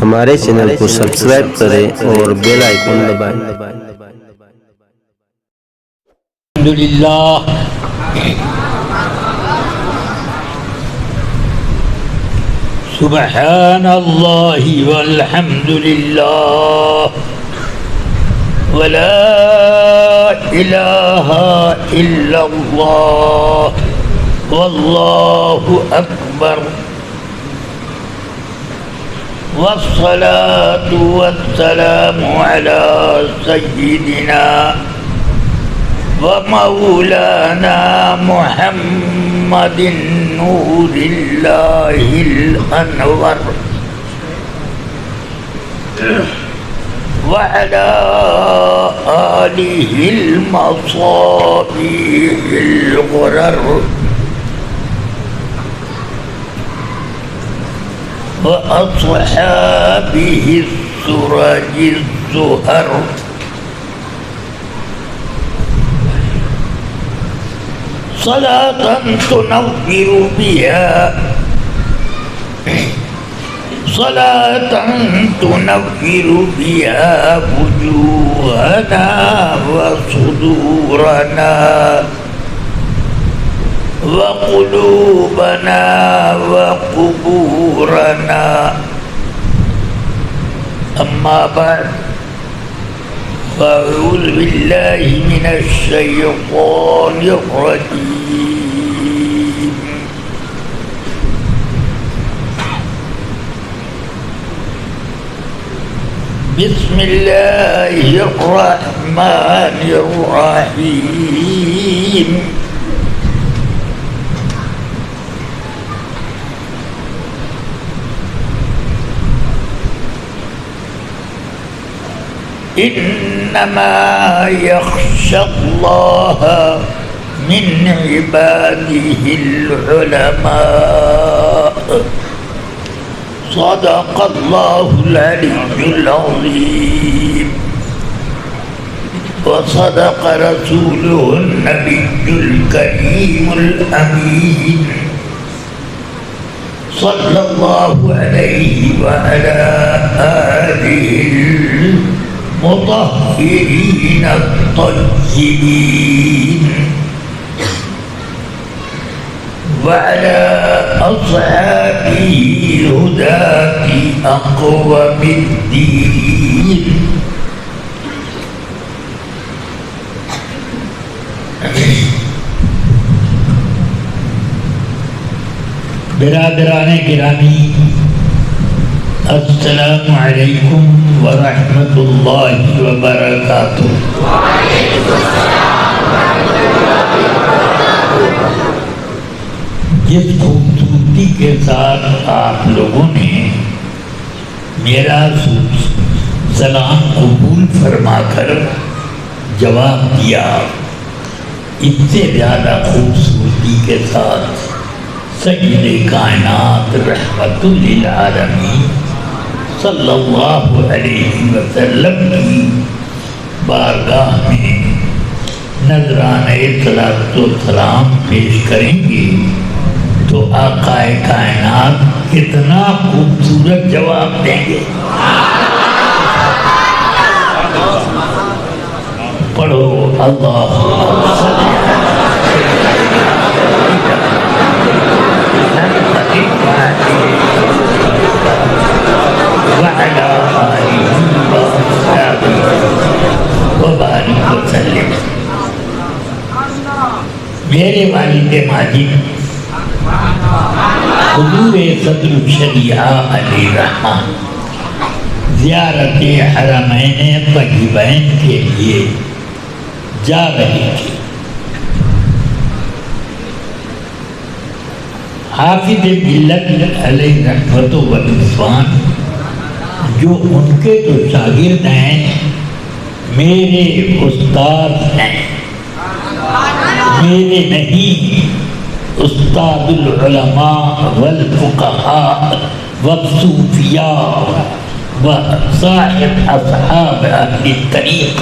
ہمارے چینل کو سبسکرائب کریں اور بیل آئیکن دبائیں۔ الحمدللہ سبحان اللہ والحمدللہ ولا الہ الا اللہ واللہ اکبر والصلاة والسلام على سيدنا ومولانا محمد نور الله الأنور وعلى آله المصابيح الغرر وأصحابه السراج الزهر صلاة تنور بها وجوهنا وصدورنا وقلوبنا وقبورنا أما بعد فأعوذ بالله من الشيطان الرجيم بسم الله الرحمن الرحيم إنما يخشى الله من عباده العلماء صدق الله العلي العظيم وصدق رسوله النبي الكريم الأمين صلى الله عليه وعلى آله المطهرين الطيبين وعلى أصحابه الهداة أقوم الدين برادران گرامی السلام علیکم ورحمۃ اللہ وبرکاتہ۔ جس خوبصورتی کے ساتھ آپ لوگوں نے میرا سلام قبول فرما کر جواب دیا، اس سے زیادہ خوبصورتی کے ساتھ سید کائنات رحمت للعالمین صلی اللہ علیہ وسلم کی بارگاہ میں نذرانہ صلاۃ و سلام پیش کریں گے تو آقا کائنات کتنا خوبصورت جواب دیں گے۔ پڑھو اللہم صلی وعلى آله وأصحابه وبارك وسلم۔ میرے والد ماجد حضور صدر الشریعہ علیہ رحمہ زیارت حرمین طیبین کے لیے جا رہے تھے۔ حافظ ملت علیہ رحمت و رضوان جو ان کے تو شاگرد ہیں، میرے استاد ہیں، میرے نہیں، استاد العلماء والفقہاء والصوفیاء وصاحب اصحاب اہل الطریق،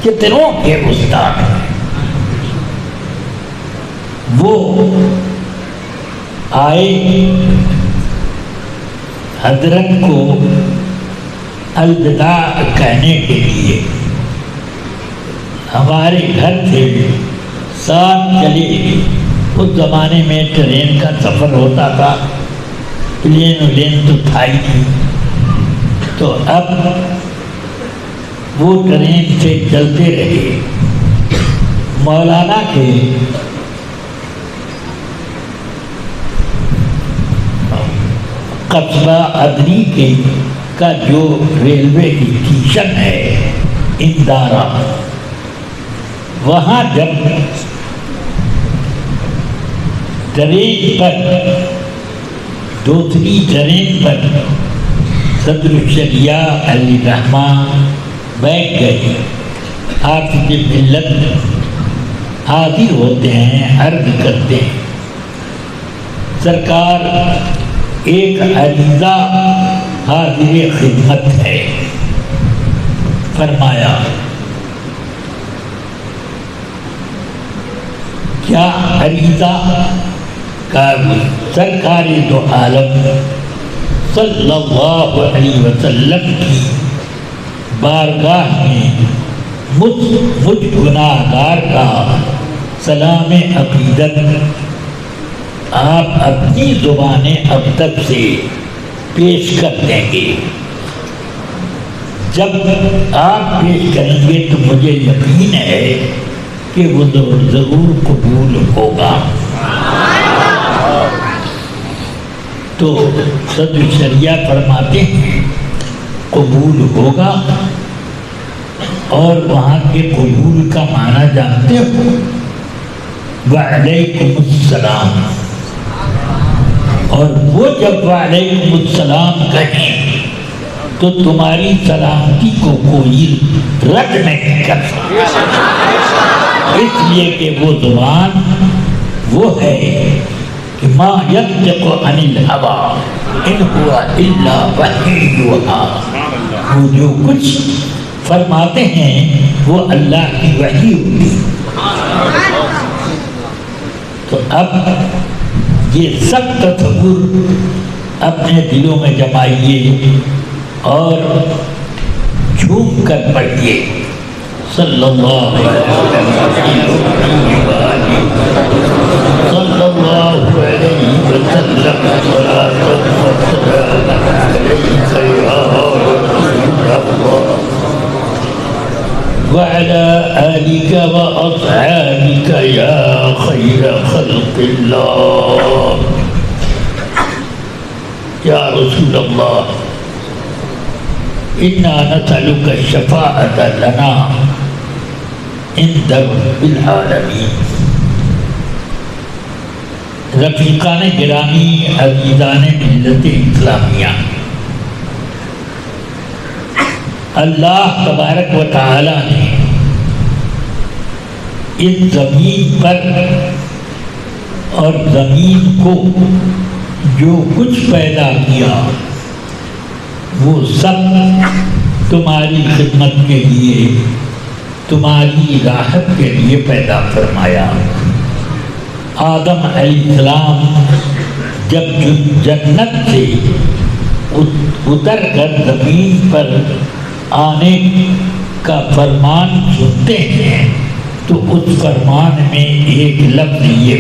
کتنوں کے استاد ہیں۔ وہ آئے حضرت کو الوداع کہنے کے لیے ہمارے گھر سے ساتھ چلے. اس زمانے میں ٹرین کا سفر ہوتا تھا، پلین تو تھا ہی نہیں. تو اب وہ ٹرین سے چلتے رہے. مولانا کے قصبہ ادنی کے کا جو ریلوے اسٹیشن ہے اندارا، وہاں جب ٹرین پر دوسری ٹرین پر صدر الشریعہ علی رحمان بیٹھ گئے. حافظ ملت حاضر ہوتے ہیں، عرض کرتے ہیں سرکار ایک عریضہ حاضر خدمت ہے. فرمایا کیا عریضہ؟ کا سرکار دو عالم صلی اللہ علیہ وسلم کی بارگاہ میں مجھ گناہ گار کا سلام عقیدت آپ اپنی زبان ابتر سے پیش کر دیں گے. جب آپ پیش کریں گے تو مجھے یقین ہے کہ وہ ضرور قبول ہوگا. تو صدر شریعہ فرماتے ہیں قبول ہوگا. اور وہاں کے قبول کا معنی جانتے ہو؟ وعلیکم السلام. اور وہ جب وعلیکم السلام کہیں تو تمہاری سلامتی کو کوئی رد نہیں کر سکتا، اس لیے کہ وہ زبان وہ ہے کہ ما ينطق عن الهوى ان هو الا وحی یوحی. وہ جو کچھ فرماتے ہیں وہ اللہ کی وحی ہوتی. تو اب یہ سب تصور اپنے دلوں میں جمائیے اور جھوم کر پڑھیے صلی اللہ علیہ وسلم صلی اللہ علیہ وسلم وعلى آلك وأصحابك يا خير خلق الله. يا رسول الله إنا نسألك الشفاعة لنا عند رب العالمين. رفیقان گرامی، عزیزان ملت اسلامیہ، اللہ تبارک و تعالی نے اس زمین پر اور زمین کو جو کچھ پیدا کیا وہ سب تمہاری خدمت کے لیے، تمہاری راحت کے لیے پیدا فرمایا. آدم علیہ السلام جب جنت سے اتر کر زمین پر آنے کا فرمان سنتے ہیں تو اس فرمان میں ایک لفظ یہ،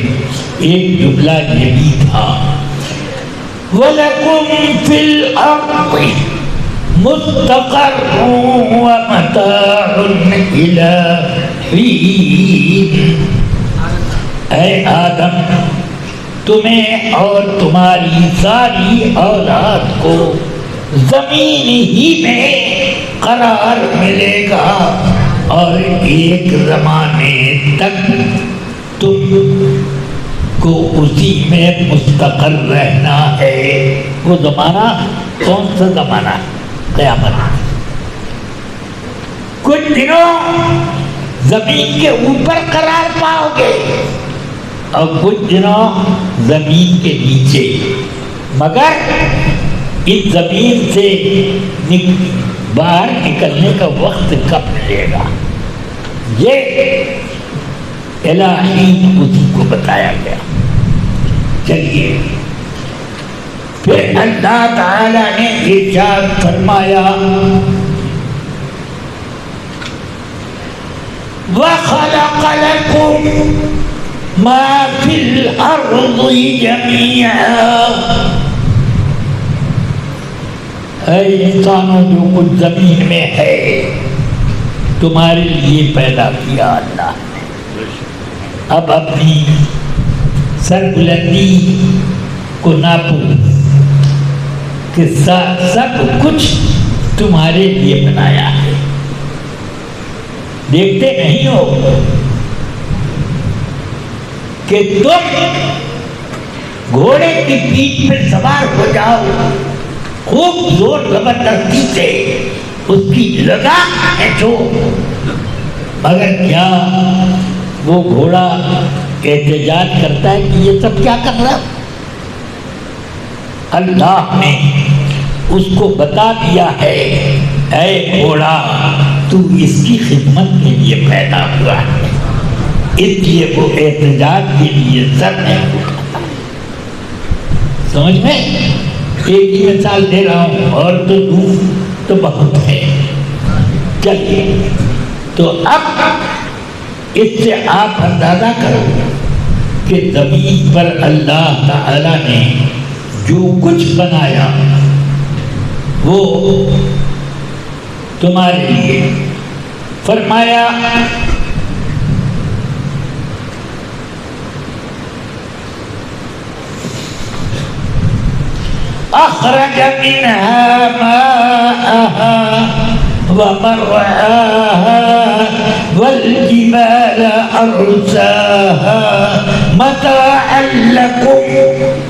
ایک جملہ یہ بھی تھا وَلَكُمْ فِي الْأَرْضِ مُسْتَقَرٌّ وَمَتَاعٌ إِلَىٰ حِينٍ. اے آدم، تمہیں اور تمہاری ساری اولاد کو زمین ہی میں قرار ملے گا اور ایک زمانے تک تم کو اسی میں مستقر رہنا ہے. وہ زمانہ کون سا زمانہ؟ قیامت. کچھ دنوں زمین کے اوپر قرار پاؤ گے اور کچھ دنوں زمین کے نیچے، مگر اس زمین سے باہر نکلنے کا وقت کب ملے گا یہ الہی اسی کو بتایا گیا. چلیے پھر اللہ تعالی نے ارشاد فرمایا وَخَلَقَ لَكُم مَا فِي الْأَرْضِ جَمِيعًا، اے انسانوں جو کچھ زمین میں ہے تمہارے لیے پیدا کیا اللہ نے۔ اب اپنی سربلندی کو ناپو کہ سب کچھ تمہارے لیے بنایا ہے۔ دیکھتے نہیں ہو کہ تم گھوڑے کی پیٹھ پر سوار ہو جاؤ، خوب زور زبردستی سے اس کی لگام کھینچو، مگر کیا وہ گھوڑا احتجاج کرتا ہے کہ یہ سب کیا کر رہا؟ اللہ نے اس کو بتا دیا ہے اے گھوڑا تو اس کی خدمت کے لیے پیدا ہوا ہے، اس لیے وہ احتجاج کے لیے سر نہیں اٹھاتا۔ سمجھ میں ایک ہی مثال دے رہا ہوں، اور تو دور تو بہت ہے۔ چلیے تو اب اس سے آپ اندازہ کرو کہ زمین پر اللہ تعالی نے جو کچھ بنایا وہ تمہارے لیے فرمایا اخرج منها ماءها ومرعاها والجبال أرساها متاعا لكم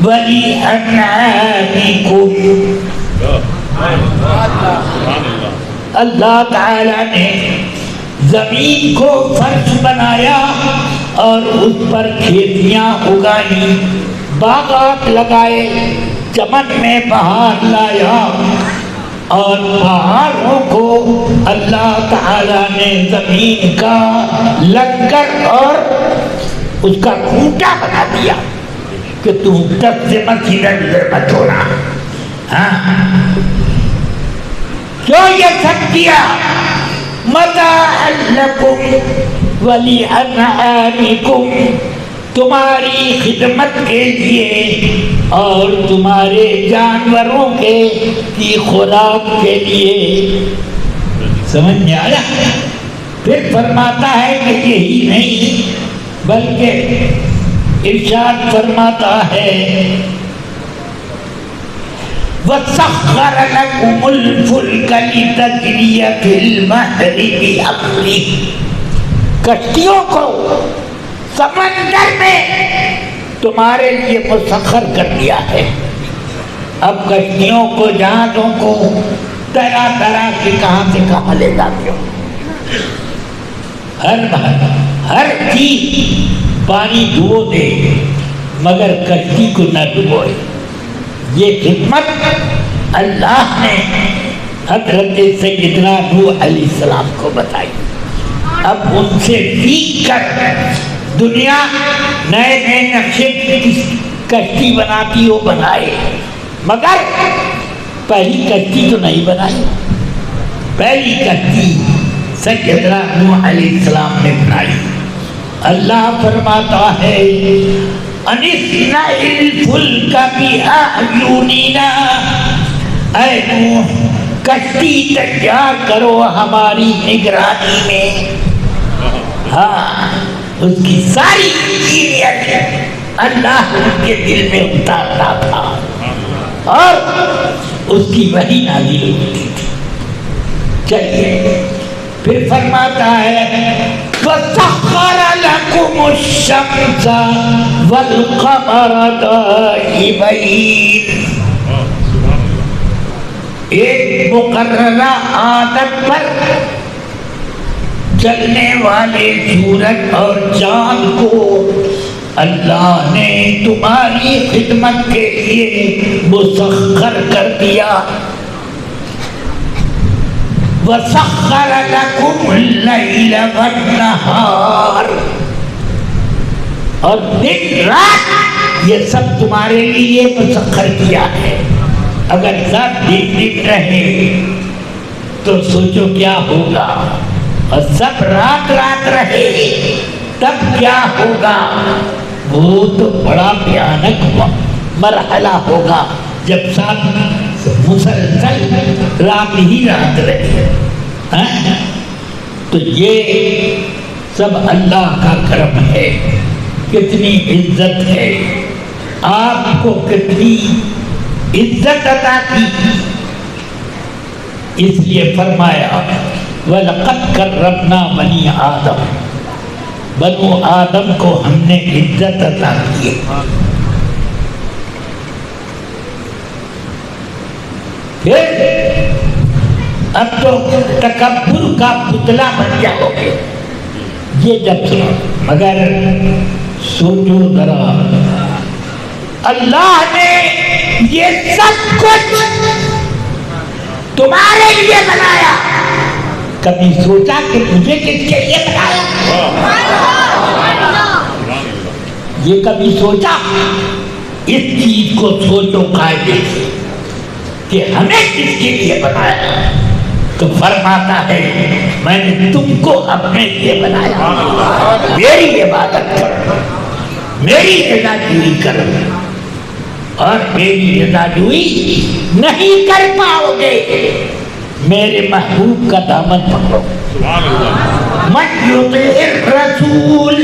ولأنعامكم۔ اللہ تعالی نے زمین کو فرش بنایا اور اس پر کھیتیاں اگائی، باغات لگائے، چمن میں بہار لایا، اور پہاڑوں کو اللہ تعالی نے زمین کا لنگر اور اس کا کھوٹا بنا دیا کہ تم تب سے مت ہونا۔ کیوں یہ سب کیا؟ متاعا لکم ولانعامکم، تمہاری خدمت کے لیے اور تمہارے جانوروں کی خوراک کے لیے۔ سمجھ میں آیا؟ پھر فرماتا ہے کہ یہی نہیں بلکہ ارشاد فرماتا ہے وَسَخَّرَ لَكُمُ الْفُلْكَ لِتَجْرِيَ فِي الْبَحْرِ بِأَمْرِهِ، کشتیوں کو سمندر میں تمہارے لیے مسخر کر دیا ہے۔ اب کشتیوں کو، جہازوں کو طرح طرح کے کہاں سے کہاں لے جاتے ہو، ہر چیز پانی ڈبو دے مگر کشتی کو نہ ڈبوئے۔ یہ خدمت اللہ نے حضرت سیدنا نوح علیہ السلام کو بتائی۔ اب ان سے سیکھ کر دنیا نئے نئے نقشے کی کشتی بناتی ہو بنائے، مگر پہلی کشتی تو نہیں بنائی۔ پہلی کشتی سیدنا نوح علیہ السلام نے بنائی۔ اللہ فرماتا ہے اَنِصْنَعِ الْفُلْكَ بِأَعْيُنِنَا، اے نوح کشتی تیار کرو ہماری نگرانی میں۔ ہاں، اس کی ساری چیزیں اللہ ان کے دل میں اتارتا تھا اور اس کی وحی نازل ہوتی تھی۔ چلیے پھر فرماتا ہے وَسَخَّرَ لَكُمُ الشَّمْسَ وَالْقَمَرَ دَائِبَيْنِ، ایک مقررہ عادت پر چلنے والے سورج اور چاند کو اللہ نے تمہاری خدمت کے لیے مسخر کر دیا۔ وَسَخَّرَ لَكُمُ اللَّيْلَ وَالنَّهَارَ، اور دن رات یہ سب تمہارے لیے مسخر کیا ہے. اگر سب دن رہے تو سوچو کیا ہوگا، اور سب رات رات رہے تب کیا ہوگا. وہ تو بڑا بھیانک مرحلہ ہوگا جب سب مسلسل رات ہی رات رہے. تو یہ سب اللہ کا کرم ہے. کتنی عزت ہے، آپ کو کتنی عزت عطا کی. اس لیے فرمایا وَلَقَدْ كَرَّمْنَا بَنِي آدم، بنو آدم کو ہم نے عزت عطا کی. پھر اب تو تکبر کا پتلا بن جاؤ گے یہ جب سنو. مگر سوچو ذرا، اللہ نے یہ سب کچھ تمہارے لیے بنایا، کبھی سوچا کہ مجھے کس کے لیے بنایا؟ یہ کبھی سوچا؟ اس چیز کو سوچو قاعدے سے کہ ہمیں کس کے لیے بنایا. تو فرماتا ہے میں نے تم کو اپنے لیے بنایا، میری عبادت کرو، میری رضا جوئی کرو. اور میری رضا جوئی نہیں کر پاؤ گے میرے محبوب کا دامن پکڑو. من یطیع الرسول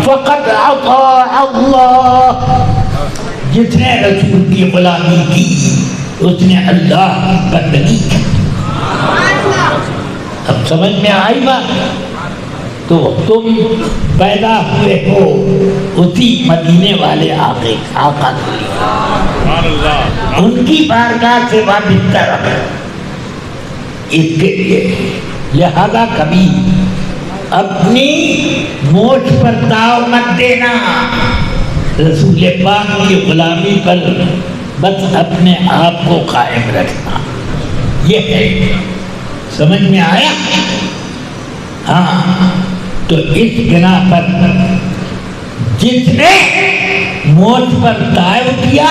فقد اطاع اللہ، جس نے رسول کی غلامی کی اس نے اللہ کی بندگی کی. اب سمجھ میں آئی بات؟ تو تم پیدا ہوئے ہو اسی مدینے والے آقا کے لیے، ان کی بارگاہ سے وابستہ رکھو اس کے لیے. لہذا کبھی اپنی موچ پر داؤ مت دینا، رسول پاک کی غلامی پر بس اپنے آپ کو قائم رکھنا. یہ ہے، سمجھ میں آیا؟ ہاں. تو اس بنا پر جس نے موت پر دائو کیا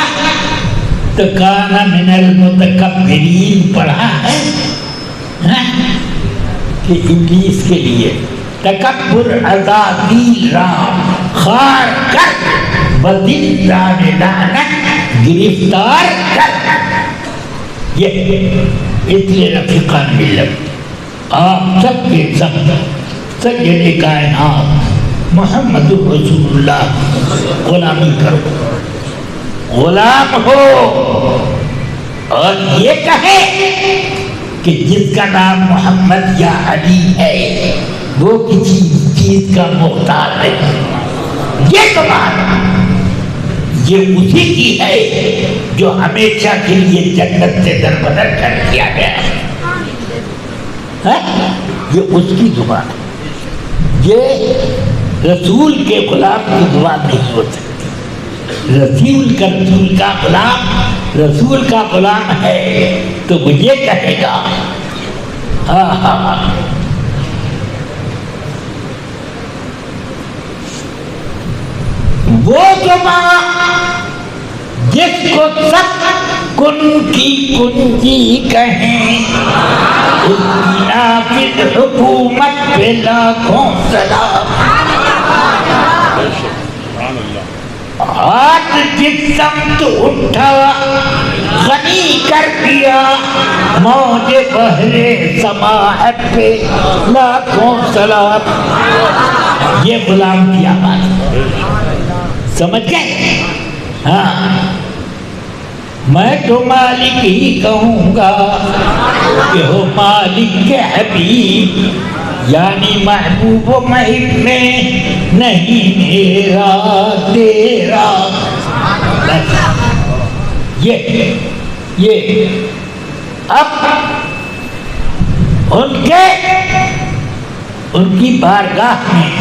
تو کان من المتکبرین پڑھا ہے کہ ابلیس کے لیے تکبر عزازیل را خار کر بدلدان لعنت گرفتار کر. یہ اس لیے رفیقان ملت آپ سب کے سب سید کائنات محمد رسول اللہ غلامی کرو، غلام ہو، اور یہ کہے کہ جس کا نام محمد یا علی ہے وہ کسی چیز کا محتاج نہیں. یہ تو بات یہ اسی کی ہے جو ہمیشہ کے لیے جنت سے دربدر کر دیا گیا ہے. یہ اس کی زبان ہے، یہ رسول کے غلام کی زبان نہیں ہو سکتی. رسول کا غلام رسول کا غلام ہے تو وہ یہ کہے گا ہاں ہاں وہ زبان جس کو سب کن کی کنجی کہیں، اس کی نافذ حکومت پہ لاکھوں سلام. ہاتھ جس سمت اٹھا غنی کر دیا، موج بحر سماحت پہ لاکھوں سلام. یہ غلام کی آواز سمجھ گئے؟ ہاں. میں تو مالک ہی کہوں گا کہ ہو مالک کے حبیب، یعنی محبوب و محب میں نہیں میرا تیرا. یہ اب ان کی بارگاہ میں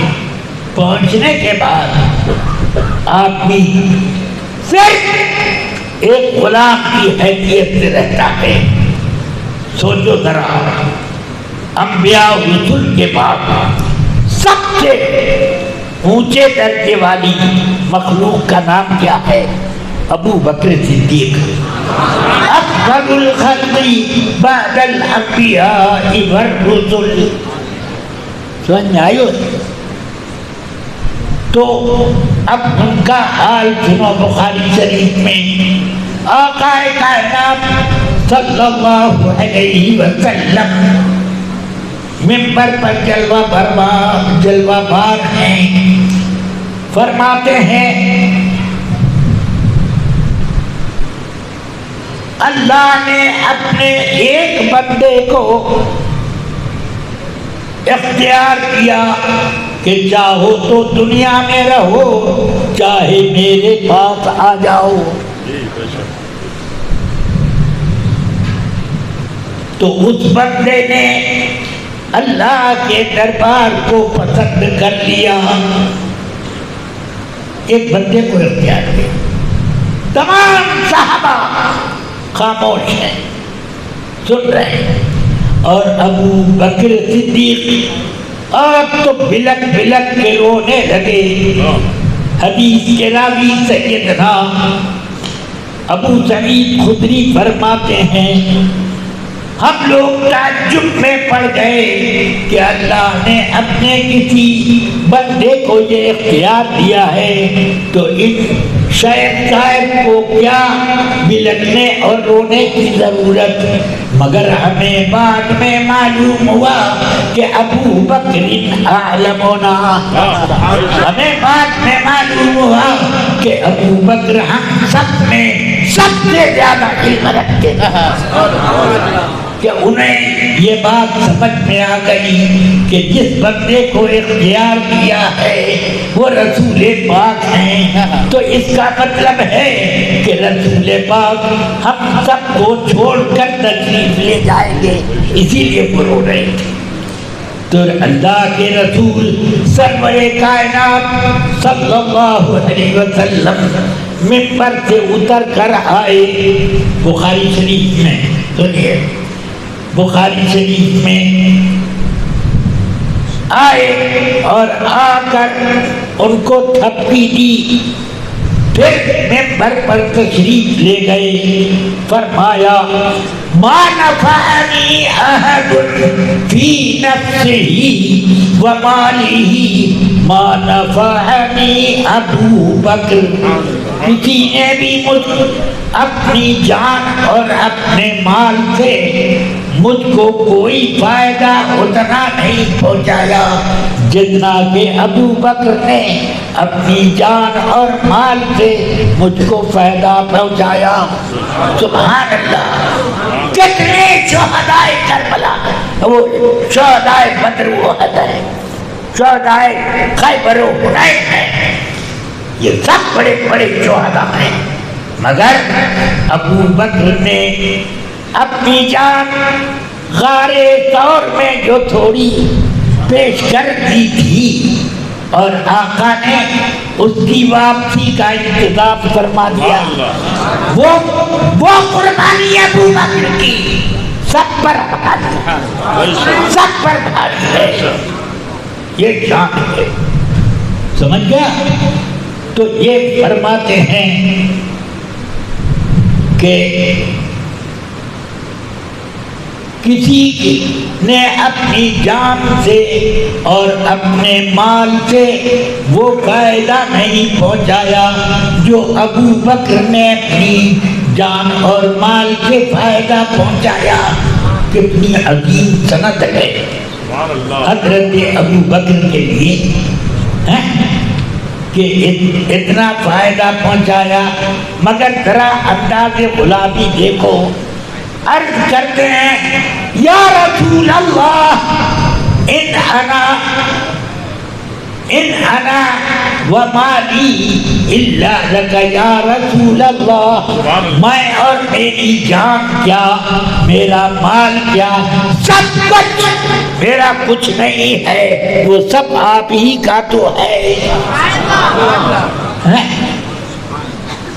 پہنچنے کے بعد آپ بھی صرف ایک غلام کی حیثیت سے رہتا ہے. سوچو ذرا، انبیاء رسول کے بعد سب سے اونچے درجے والی مخلوق کا نام کیا ہے؟ ابو بکر صدیق، افضل الخلق بعد الانبیاء والرسل۔ سمجھ میں آئی ہو؟ تو اب ان کا حال سنو بخاری شریف میں، آقا کائنات صلی اللہ علیہ وسلم منبر پر جلوہ بار ہیں، فرماتے ہیں اللہ نے اپنے ایک بندے کو اختیار کیا کہ چاہو تو دنیا میں رہو، چاہے میرے پاس آ جاؤ۔ تو اس بندے نے اللہ کے دربار کو پسند کر لیا، ایک بندے کو اختیار کیا۔ تمام صحابہ خاموش ہیں، سن رہے ہیں، اور ابو بکر صدیق آپ تو بلک بلک کے رونے لگے۔ حدیث کے راوی سیدنا ابو سعید خدری فرماتے ہیں ہم لوگ تعجب میں پڑ گئے کہ اللہ نے اپنے کسی بندے کو یہ اختیار دیا ہے، تو ان شیخ صاحب کو کیا بلکنے اور رونے کی ضرورت؟ مگر ہمیں بعد میں معلوم ہوا کہ ابو بکر اعلمنا، ہمیں بعد میں معلوم ہوا کہ ابو بکر ہم سب میں سب سے زیادہ علم رکھتے ہیں، کہ انہیں یہ بات سمجھ میں آ گئی کہ جس بندے کو اختیار کیا ہے وہ رسول پاک ہیں، تو اس کا مطلب ہے کہ رسول پاک ہم سب کو چھوڑ کر تشریف لے جائیں گے، اسی لیے وہ رو رہے تھے۔ تو اللہ کے رسول سرور کائنات صلی اللہ علیہ وسلم منبر سے اتر کر آئے۔ بخاری شریف میں سنیے، بخاری شریف میں آئے اور آ کر ان کو تھپکی دی، پھر منبر پر تشریف لے گئے، فرمایا ما نفعنی احد فی نفسہ ومالہ ما نفعنی ابو بکر، کسی نے بھی اپنی جان اور اپنے مال سے مجھ کو کوئی فائدہ اتنا نہیں پہنچایا جتنا کہ ابو بکر نے اپنی جان اور مال سے مجھ کو فائدہ پہنچایا۔ سبحان اللہ، کتنے شہدائے کربلا، وہ شہدائے بدر و احد ہے، شہدائے خیبر و حنین ہے، یہ سب بڑے بڑے شہداء ہیں، مگر ابو بکر نے اپنی جان غار ثور میں جو تھوڑی پیش کر دی تھی اور آقا نے اس کی واپسی کا انتظام فرما دیا، وہ قربانی ابو بکر کی سب پر بھاری ہے، سب پر بھاری ہے، یہ شان ہے، سمجھ گیا؟ تو یہ فرماتے ہیں کہ کسی نے اپنی جان سے اور اپنے مال سے وہ فائدہ نہیں پہنچایا جو ابو بکر نے اپنی جان اور مال سے فائدہ پہنچایا۔ کتنی عظیم سند ہے حضرت ابو بکر کے لیے کہ اتنا فائدہ پہنچایا، مگر ذرا انداز غلامی دیکھو، عرض کرتے ہیں یا رسول اللہ ان انا ومالی الا لک یا رسول اللہ، میں اور میری جان کیا، میرا مال کیا، سب کچھ میرا کچھ نہیں ہے، وہ سب آپ ہی کا تو ہے،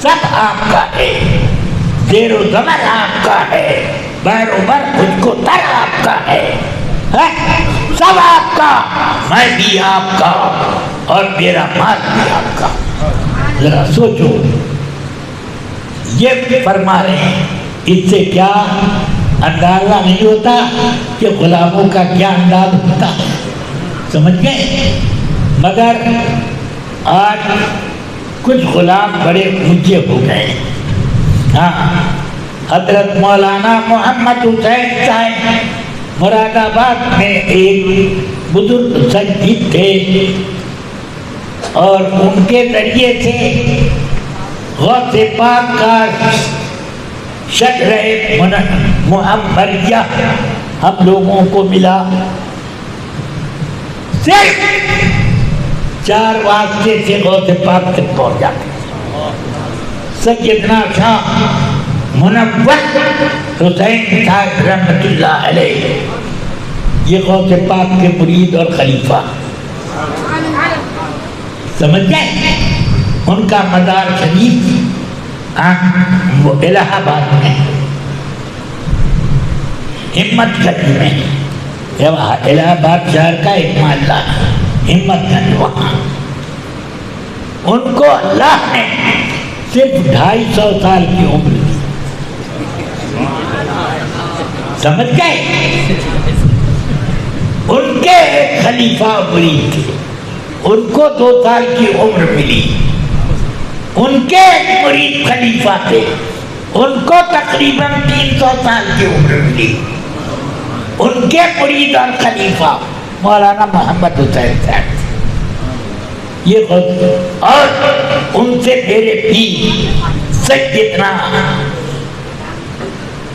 سب آپ کا ہے، زیر و زبر آپ کا ہے، بیر و بر خود کو تر آپ کا ہے، سب آپ کا، میں بھی آپ کا۔ اور میرا مال بھی آپ کا. ذرا سوچو، یہ فرما رہے ہیں. اس سے کیا اندازہ نہیں ہوتا کہ غلاموں کا کیا انداز ہوتا ہے. سمجھ گئے؟ مگر آج کچھ غلام بڑے اونچے ہو گئے. ہاں، حضرت مولانا محمد حسین صاحب مراد آباد میں ایک بزرگ سنجید تھے، اور ان کے ذریعے سے غوث پاک کا شجرہ محمدیہ ہم لوگوں کو ملا. صرف 4 واسطے سے غوث پاک تک پہنچ جاتے. سیدنا شاہ منور حسین صاحب رحمۃ اللہ علیہ، یہ غوث پاک کے مرید اور خلیفہ. سمجھ گئے؟ ان کا مزار شریف وہ الہ آباد میں، ہمت گنج میں. الہ آباد شہر کا ایک محلہ ہمت گنج، وہاں ان کو اللہ نے صرف 250 سال کی عمر دی. سمجھ گئے؟ ان کے ایک خلیفہ مرید تھے، ان کو 2 سال کی عمر ملی. ان کے ایک مرید خلیفہ تھے، ان کو تقریباً 300 سال کی عمر ملی. ان کے مرید اور خلیفہ مولانا محمد حسین صاحب. یہ اور ان سے میرے پیر سیدنا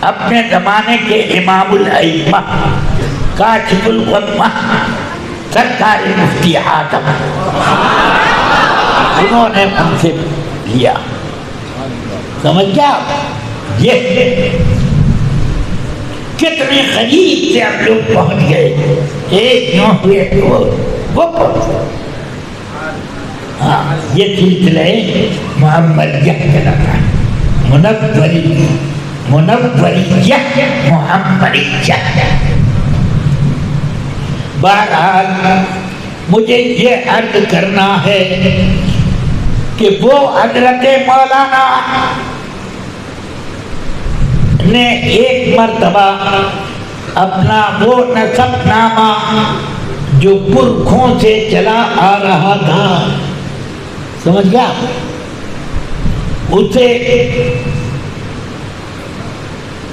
اپنے زمانے کے امام الائمہ کاشف الغمہ سرکار مفتی حاتم، انہوں نے ان سے لیا. سمجھ گیا؟ یہ کتنے قریب سے ہم لوگ پہنچ گئے. ایک نو ہوئے وہ پہنچ. ہاں، یہ سلسلہ محمدیہ کہلاتا ہے. منوریہ محمدیہ. بہرحال مجھے یہ عرض کرنا ہے کہ وہ حضرت مولانا نے ایک مرتبہ اپنا وہ نسب نامہ جو پرکھوں سے چلا آ رہا تھا، سمجھ گیا، اسے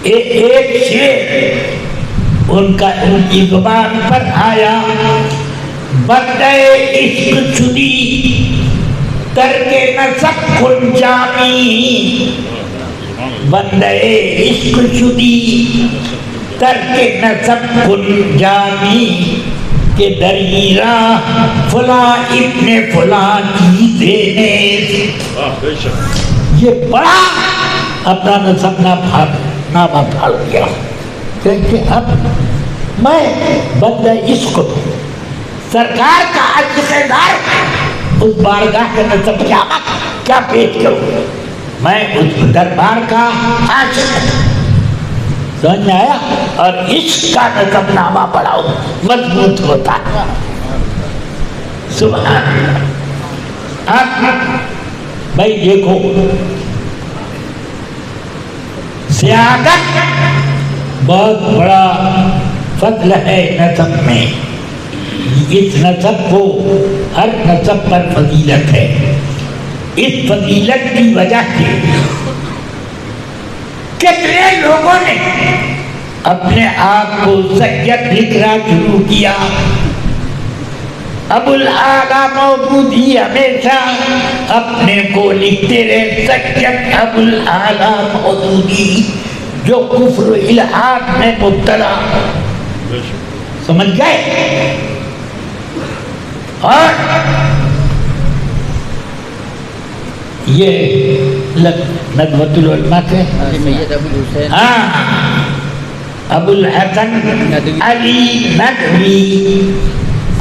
ایک شعر ان کی زبان پر آیا. بندے عشق شدی ترک نسب کن جامی، بندے عشق شدی ترک نسب کن جامی، کہ دری راہ فلاں ابن فلاں کی دینے. یہ بڑا اپنا نسب نامہ پھاڑ گیا کہ اب میں بندہ عشق سرکار کا عاشقدار، اس بارگاہ کا نسب کیا پیش کروں؟ میں اس دربار کا عاشق ہوں. سمجھ میں آیا؟ اور عشق کا نسب نامہ پڑھاؤ مضبوط ہوتا ہے. سبحان اللہ. بھائی دیکھو، سیادت بہت بڑا فضل ہے نسب میں. اس نسب کو ہر نسب پر فضیلت ہے. اس فضیلت کی وجہ سے کتنے لوگوں نے اپنے آپ کو سید لکھنا شروع کیا. ابو الاعلیٰ مودودی ہمیشہ اپنے کو لکھتے رہے سید ابو الاعلیٰ مودودی، جو کفر و الحاد میں مبتلا. سمجھ گئے؟ اور یہ ندوۃ العلماء کے ہاں ابو الحسن علی ندوی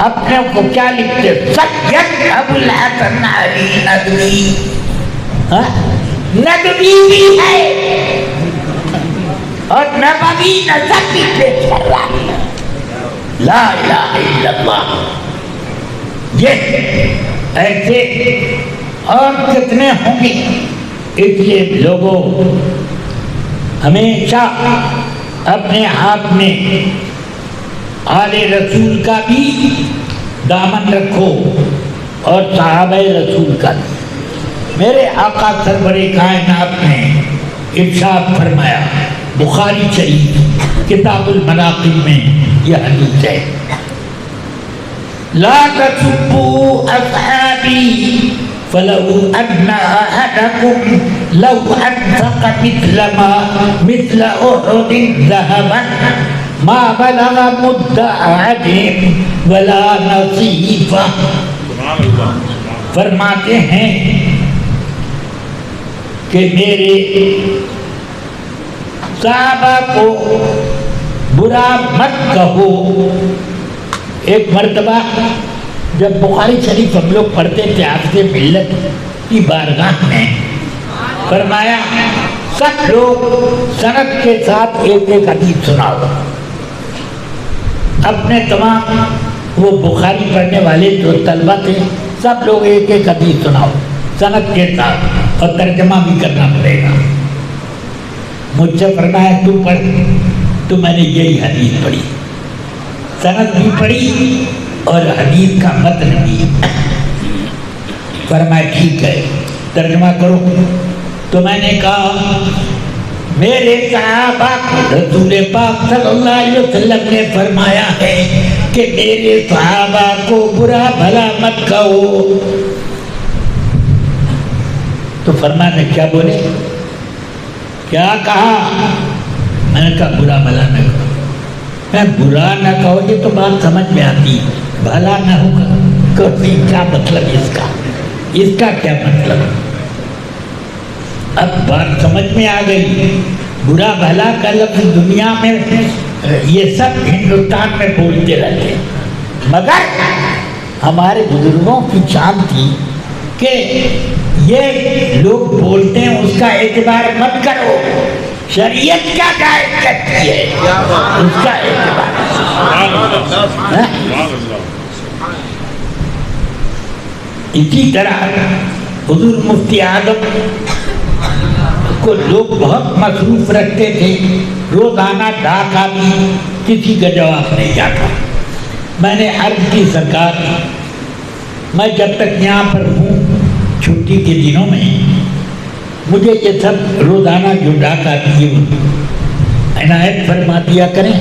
اپنے کو کیا لکھتے؟ سید ابو الحسن علی ندوی. ندوی بھی ہے اور نبوی نسب بھی پیش کر رہا ہے. لا الہ الا اللہ. یہ ایسے اور کتنے ہوں گے. اس لیے لوگوں ہمیشہ اپنے ہاتھ میں آل رسول کا بھی دامن رکھو اور صحابہ رسول کا بھی. میرے آقا سرور کائنات نے ارشاد فرمایا، بخاری شریف کتاب المناقب میں یہ حدیث ہے، لا تسبوا اصحابی فلو ان احدکم لو انفق مثل احد ذهبا ما بلغ مد احدهم ولا نصیفہ. فرماتے ہیں کہ میرے صحابہ کو برا مت کہو. ایک مرتبہ جب بخاری شریف ہم لوگ پڑھتے تھے آپ سے ملت کی بارگاہ میں، فرمایا سب لوگ سند کے ساتھ ایک ایک حدیث سناؤ. اپنے تمام وہ بخاری پڑھنے والے جو طلبہ تھے سب لوگ ایک ایک حدیث سناؤ سند کے ساتھ، اور ترجمہ بھی کرنا پڑے گا. مجھ سے فرمایا تو پڑھ، تو میں نے یہی حدیث پڑھی، سند بھی پڑھی اور حدیث کا متن بھی. فرمایا ٹھیک ہے ترجمہ کرو. تو میں نے کہا میرے صحابہ رسول پاک صلی اللہ علیہ وسلم نے فرمایا ہے کہ میرے صحابہ کو برا بھلا مت کہو. تو فرمایا کیا بولے، کیا کہا؟ میں نے کہا برا بھلا نہ کہو. میں برا نہ کہو یہ تو بات سمجھ میں آتی، بھلا نہ ہوگا کہ کیا مطلب اس کا کیا مطلب؟ اب بات سمجھ میں آ گئی. برا بھلا کا لفظ دنیا میں یہ سب ہندوستان میں بولتے رہتے ہیں، مگر ہمارے بزرگوں کی شان تھی کہ یہ لوگ بولتے ہیں اس کا اعتبار مت کرو، شریعت کیا جائز کرتی ہے اس کا اعتبار. اسی طرح حضور مفتی اعظم کو لوگ بہت مصروف رکھتے تھے، روزانہ ڈاکہ بھی کسی کا جواب نہیں جاتا. میں نے عرض کی سرکار میں جب تک یہاں پر ہوں چھٹی کے دنوں میں مجھے یہ سب روزانہ جو ڈاکہ دیے عنایت فرما دیا کریں،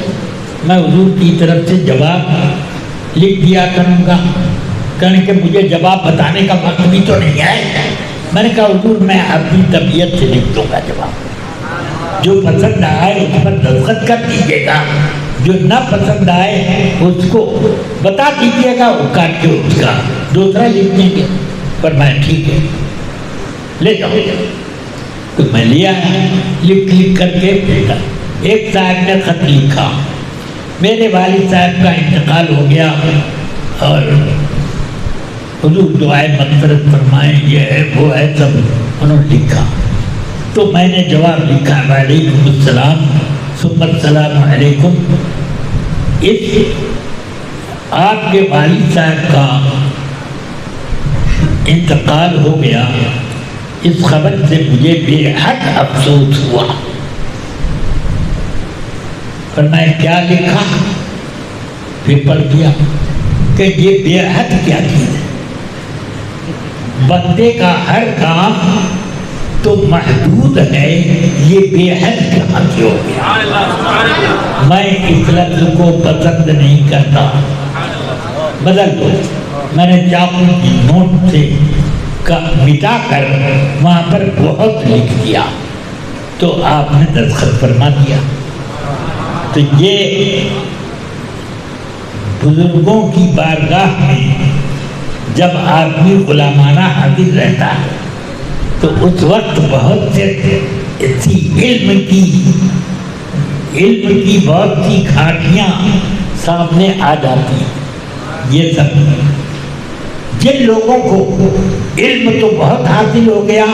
میں حضور کی طرف سے جواب لکھ دیا کروں گا. کہنے کہ مجھے جواب بتانے کا وقت بھی تو نہیں ہے. میں نے کہا حضور میں اپنی طبیعت سے لکھ دوں گا جواب، جو پسند آئے اس پر دستخط کر دیجیے گا، جو نہ پسند آئے اس کو بتا دیجیے گا، وہ کاٹ کے اس کا دوسرا لکھ دیں گے. پر میں ٹھیک ہے لے جاؤ. تو میں لیا لکھ کر کے بھیجا. ایک صاحب نے خط لکھا، میرے والد صاحب کا انتقال ہو گیا اور حضور دعائے مغفرت فرمائیں، یہ ہے وہ ہے، سب انہوں نے لکھا. تو میں نے جواب لکھا، وعلیکم السلام ثم السلام علیکم. اس آپ کے والد صاحب کا انتقال ہو گیا، اس خبر سے مجھے بے حد افسوس ہوا. فرمایا کیا لکھا؟ پھر پڑھ دیا کہ یہ بے حد کیا چیز ہے، بندے کا ہر کام تو محدود ہے، یہ بے حد کہاں سے ہو گیا. میں اس لفظ کو پسند نہیں کرتا، بدل دو. میں نے چاقو کی نوٹ سے مٹا کر وہاں پر بہت لکھ دیا، تو آپ نے دستخط فرما دیا. تو یہ بزرگوں کی بارگاہ میں جب آدمی غلامانہ حاضر رہتا ہے تو اس وقت بہت سے ایسی علم کی بہت سی گھاٹیاں سامنے آ جاتی ہیں. یہ سب جن لوگوں کو علم تو بہت حاصل ہو گیا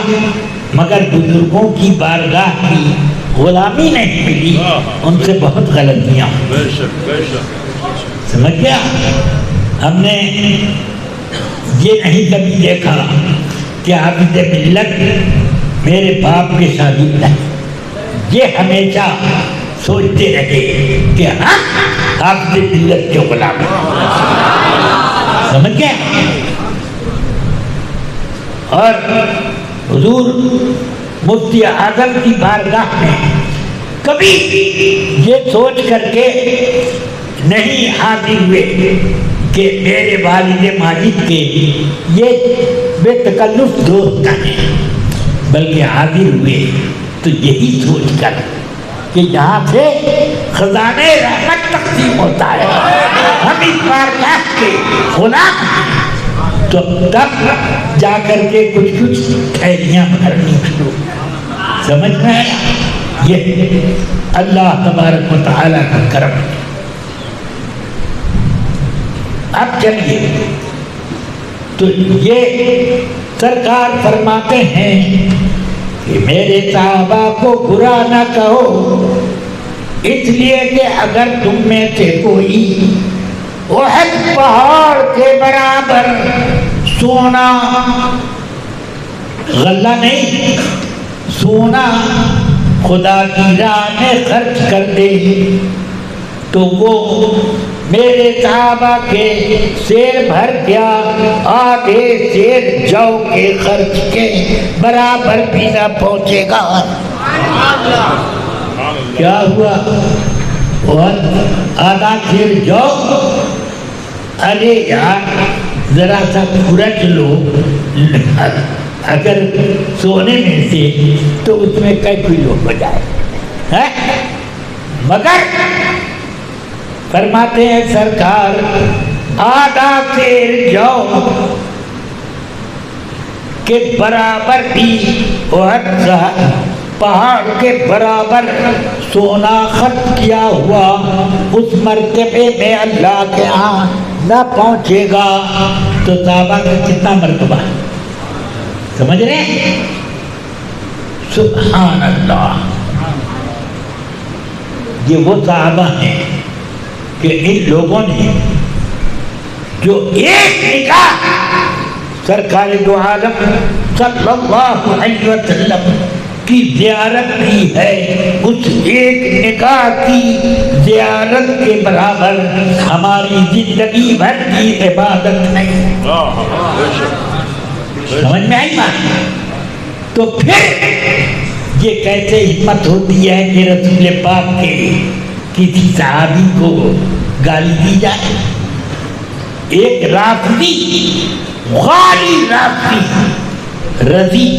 مگر بزرگوں کی بارگاہ کی غلامی نہیں ملی، ان سے بہت غلطیاں. سمجھ گیا؟ ہم نے یہ نہیں کبھی دیکھا کہ حافظ ملت میرے باپ کے شاگرد ہیں، یہ ہمیشہ سوچتے رہے کہ ہم حافظ ملت کے غلام ہیں، سمجھ گئے؟ اور حضور مفتی اعظم کی بارگاہ میں کبھی یہ سوچ کر کے نہیں حاضر ہوئے کہ میرے والد ماجد کے یہ بے تکلف دوست ہیں، بلکہ حاضر ہوئے تو یہی سوچ کر کہ یہاں سے خزانے رحمت تقسیم ہوتا ہے، ہم اس بارگاہ کے غلام ہیں، تو تب جا کر کے کچھ تھیلیاں بھرنی شروع، سمجھ میں آیا؟ یہ اللہ تبارک و تعالیٰ کا کرم ہے۔ اب چلیے، تو یہ سرکار فرماتے ہیں کہ میرے صحابہ کو برا نہ کہو، اس لیے کہ اگر تم میں سے کوئی احد پہاڑ کے برابر سونا، غلہ نہیں، سونا خدا کی راہ میں خرچ کر دے تو وہ میرے صحابہ کے سیر بھر گیا آدھے سیر جو کے خرچ کے برابر بھی نہ پہنچے گا۔ کیا ہوا؟ اور آدھا سیر جو، ارے یار ذرا سا کھرچ لو، اگر سونے میں سے تو اس میں کئی کلو ہو جائے، مگر فرماتے ہیں سرکار آدھا سیر جو کے برابر بھی احد پہاڑ کے برابر سونا خرچ کیا ہوا اس مرتبے میں اللہ کے ہاں نہ پہنچے گا، تو صحابہ کا کتنا مرتبہ ہے، سمجھ رہے ہیں؟ سبحان اللہ، یہ وہ صحابہ ہیں کہ ان لوگوں نے جو ایک نگاہ سرکار دو عالم صلی اللہ علیہ وسلم کی زیارت کی ہے، اس ایک نگاہ کی زیارت کے برابر ہماری زندگی بھر کی عبادت نہیں۔ سمجھ میں آئی بات؟ تو پھر یہ کیسے ہمت ہوتی ہے کہ رسول پاک کے کسی صحابی کو گالی دی جائے؟ ایک رافضی، غالی رافضی رضی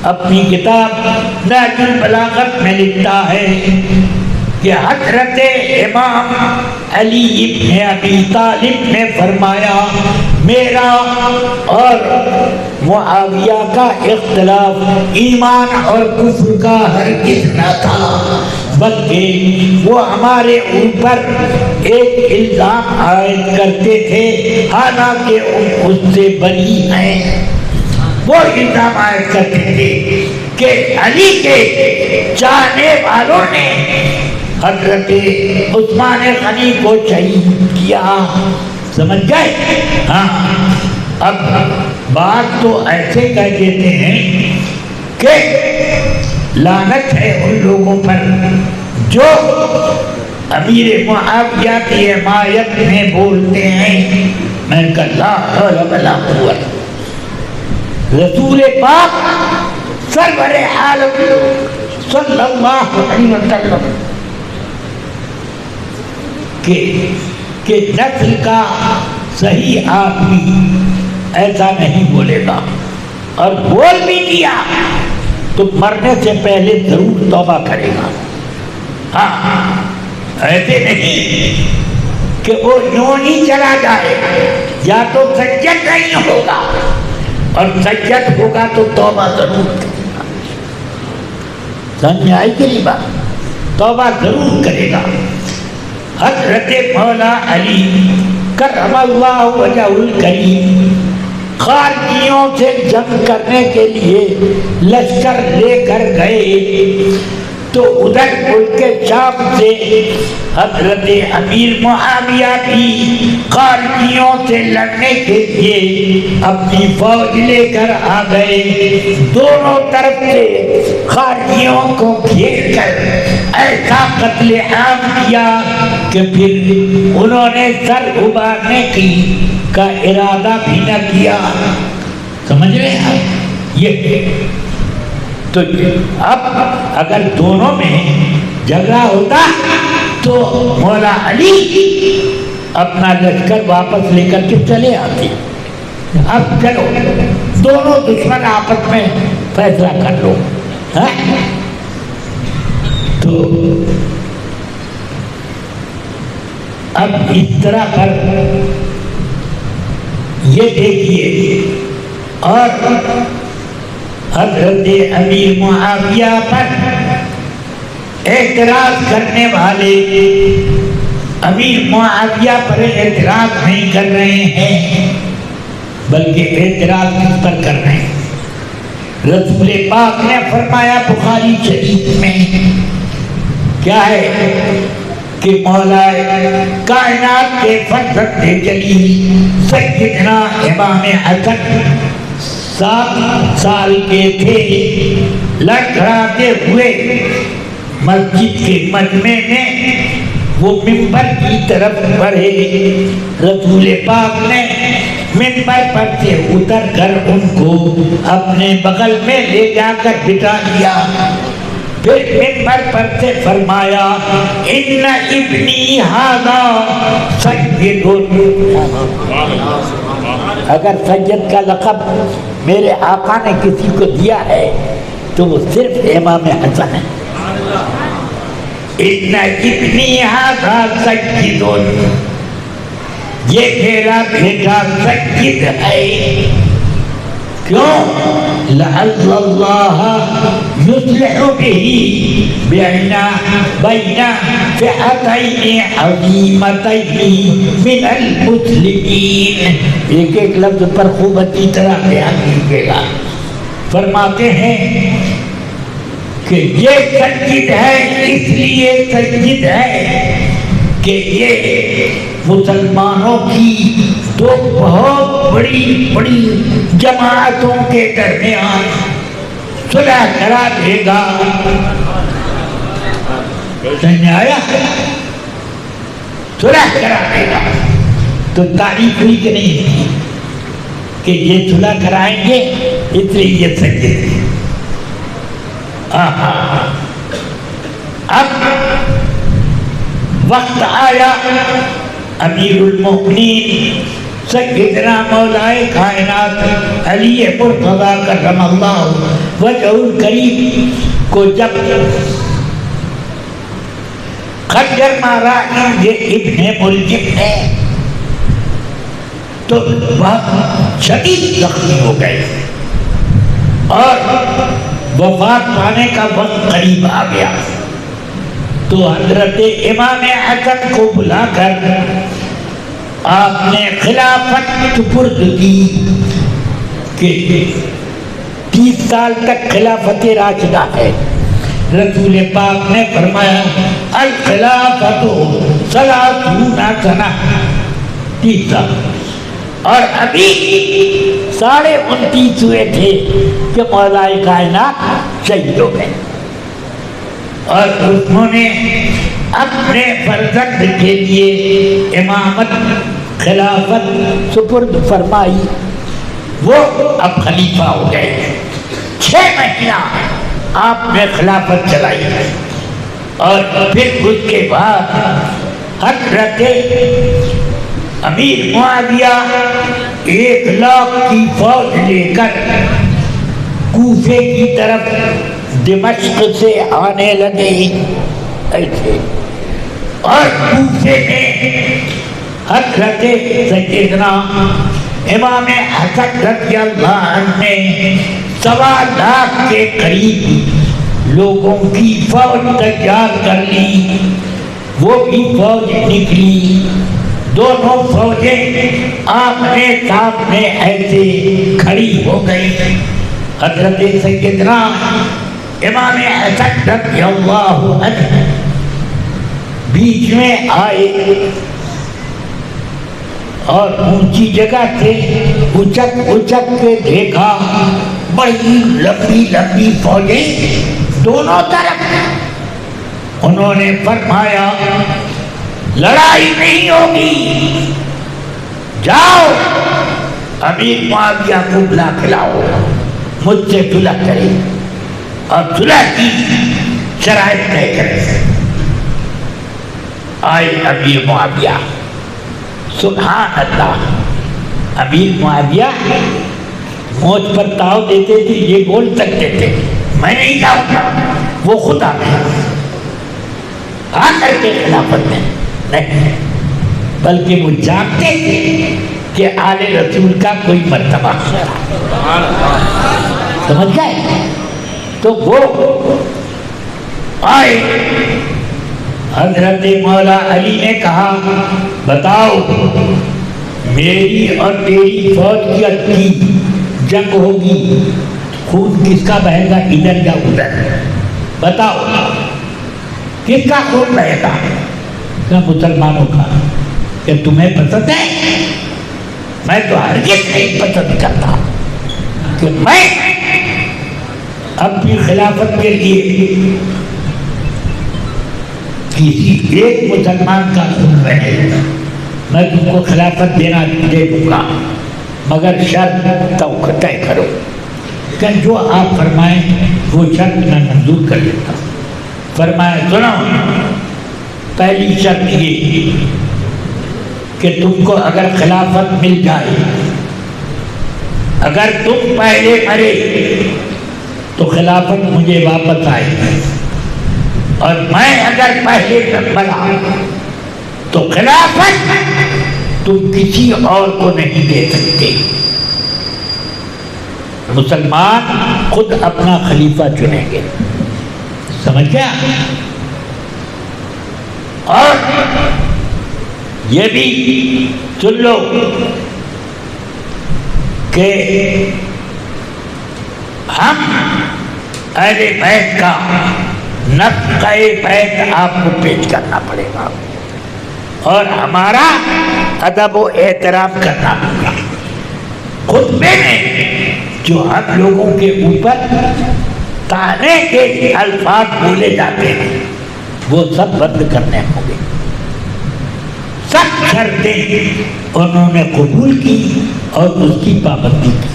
اپنی کتاب نہج البلاغت میں لکھتا ہے کہ حضرت امام علی ابن ابی طالب نے فرمایا میرا اور معاویہ کا اختلاف ایمان اور کفر کا ہرگز نہ تھا، بلکہ وہ ہمارے اوپر ایک الزام عائد کرتے تھے حالانکہ اس سے بری ہیں۔ وہ الزام عائد کرتے تھے کہ علی کے چاہنے والوں نے حضرت عثمان غنی کو شہید کیا، سمجھ گئے؟ ہاں، اب بات تو ایسے کہہ دیتے ہیں کہ لعنت ہے ان لوگوں پر جو امیر معاویہ کی حمایت میں بولتے ہیں۔ میں نے کہا لا حول ولا قوت، رسول پاک سرور عالم صلی اللہ علیہ وسلم کہ نسل کا صحیح آدمی ایسا نہیں بولے گا، اور بول بھی دیا تو مرنے سے پہلے ضرور توبہ کرے گا۔ ہاں، ایسے نہیں کہ وہ یوں ہی چلا جائے، یا تو سجد نہیں ہوگا، اور سجد ہوگا تو توبہ ضرور کرے گا۔ سمجھ میں آئی کہ نہیں بات؟ توبہ ضرور کرے گا۔ حضرت مولا علی کرم اللہ وجہ الکریم خارجیوں سے جنگ کرنے کے لیے لشکر لے کر گئے تو ادھر ملک شام سے حضرت امیر معاویہ بھی خارجیوں سے لڑنے کے لیے اپنی فوج لے کر آ گئے. دونوں طرف سے خارجیوں کو گھیر کر ایسا قتل عام کیا کہ پھر انہوں نے سر ابارنے کا ارادہ بھی نہ کیا. سمجھ رہے ہیں یہ؟ تو اب اگر دونوں میں جھگڑا ہوتا تو مولا علی اپنا لشکر واپس لے کر کے چلے آتے. اب چلو دونوں دشمن آپس میں فیصلہ کر لو. تو اب اس طرح پر یہ دیکھیے. اور حضرت امیر معاویہ پر اعتراض کرنے والے امیر معاویہ پر اعتراض نہیں کر رہے ہیں بلکہ اعتراض کس پر کر رہے ہیں؟ رسول پاک نے فرمایا بخاری شریف میں کیا ہے کہ مولا کائنات کے فرزند جلیل سیدنا امام حسن 7 سال کے تھے. لڑکھڑاتے ہوئے مسجد کے مجمع میں وہ ممبر کی طرف بڑھے. رسول پاک نے ممبر پر سے اتر کر ان کو اپنے بغل میں لے جا کر بٹھا دیا. پھر ممبر پر سے فرمایا ان ابنی ھذا سید. اگر سید کا لقب میرے آقا نے کسی کو دیا ہے تو وہ صرف امام حسن ہے. ان ابنی ھذا سید، یہ میرا بیٹا سید ہے. کیوں؟ لعل اللہ یصلح به بین فئتین عظیمتین من المسلمین. ایک ایک لفظ پر خوب اچھی طرح بیان کیجیے گا. فرماتے ہیں کہ یہ سید ہے، اس لیے سید ہے کہ یہ مسلمانوں کی 2 بہت بڑی جماعتوں کے درمیان صلح کرا دے گا. سمجھ آیا؟ صلح کرا دے گا. تو تعریف ہوئی کہ نہیں کہ یہ صلح کرائیں گے اس لیے یہ سجدے. اب وقت آیا امیر المؤمنین سیدنا مولائے کائنات علی مرتضیٰ کرم اللہ وجہہ الکریم کو جب خنجر مارا ابن ملجم نے تو بہت شدید زخمی ہو گئے اور وفات پانے کا وقت قریب آ گیا. تو حضرت امام حسن کو بلا کر آپ نے خلافت سپرد کی کہ 30 سال تک خلافت راشدہ ہے. رسول پاک نے فرمایا الخلافت 30 سنہ، 30 سال. اور ابھی 29.5 ہوئے تھے کہ مولا کائنات شہید ہو گئے. اور انہوں نے اپنے فرزند کے لیے امامت خلافت سپرد فرمائی. وہ اب خلیفہ ہو گئے. 6 مہینہ آپ نے خلافت چلائی اور پھر اس کے بعد حضرت امیر معاویہ 1 لاکھ کی فوج لے کر کوفے کی طرف دمشق سے آنے لگے ایسے. اور کوفے میں حضرت سیدنا امام حسن رضی اللہ عنہ نے 1.25 لاکھ کے قریب لوگوں کی فوج تیار کر لی. وہ بھی فوج نکلی. دونوں فوجیں آمنے سامنے ایسے کھڑی ہو گئی. حضرت سیدنا امام حسن رضی اللہ عنہ بیچ میں آئے اور اونچی جگہ سے اچک اچک کے دیکھا بڑی لمبی لمبی فوجیں دونوں طرف۔ انہوں نے فرمایا لڑائی نہیں ہوگی، جاؤ امیر معاویہ کو بلا کے لاؤ، مجھ سے صلح کرے اور صلح کی شرائط طے کرے۔ آئے امیر معاویہ، سبحان اللہ، امیر معاویہ موج پر تاؤ دیتے تھے، یہ بول سکتے تھے میں نہیں جاؤں گا، وہ خود آ کر کے خلافت میں نہیں، بلکہ وہ جانتے تھے کہ آل رسول کا کوئی مرتبہ سمجھ گئے۔ تو وہ آئے، حضرت مولا علی نے کہا بتاؤ میری اور تیری فوج کی جنگ ہوگی، خون کس کا بہے گا ادھر یا ادھر، بتاؤ کس کا خون بہے گا؟ کہ مسلمانوں کا۔ کہ تمہیں پسند ہے؟ میں تو ہرگز نہیں پسند کرتا کہ میں اپنی خلافت کے لیے کسی ایک مسلمان کا خون بہے، میں تم کو خلافت دے دوں گا، مگر شرط طے کرو کہ جو آپ فرمائیں وہ شرط میں منظور کر لیتا۔ فرمایا سنو، پہلی شرط یہ کہ تم کو اگر خلافت مل جائے، اگر تم پہلے مرے تو خلافت مجھے واپس آئے گی، اور میں اگر پہلے مرا تو خلافت تم کسی اور کو نہیں دے سکتے، مسلمان خود اپنا خلیفہ چنیں گے، سمجھ گیا؟ اور یہ بھی سن لو کہ ہم اہل بیت کا نفقہ بیت آپ کو پیش کرنا پڑے گا، اور ہمارا ادب و احترام کرنا ہوگا۔ خطبے میں جو ہم لوگوں کے اوپر طعنے کے الفاظ بولے جاتے ہیں وہ سب بند کرنے ہوں گے۔ سب شرطیں انہوں نے قبول کی اور اس کی پابندی کی،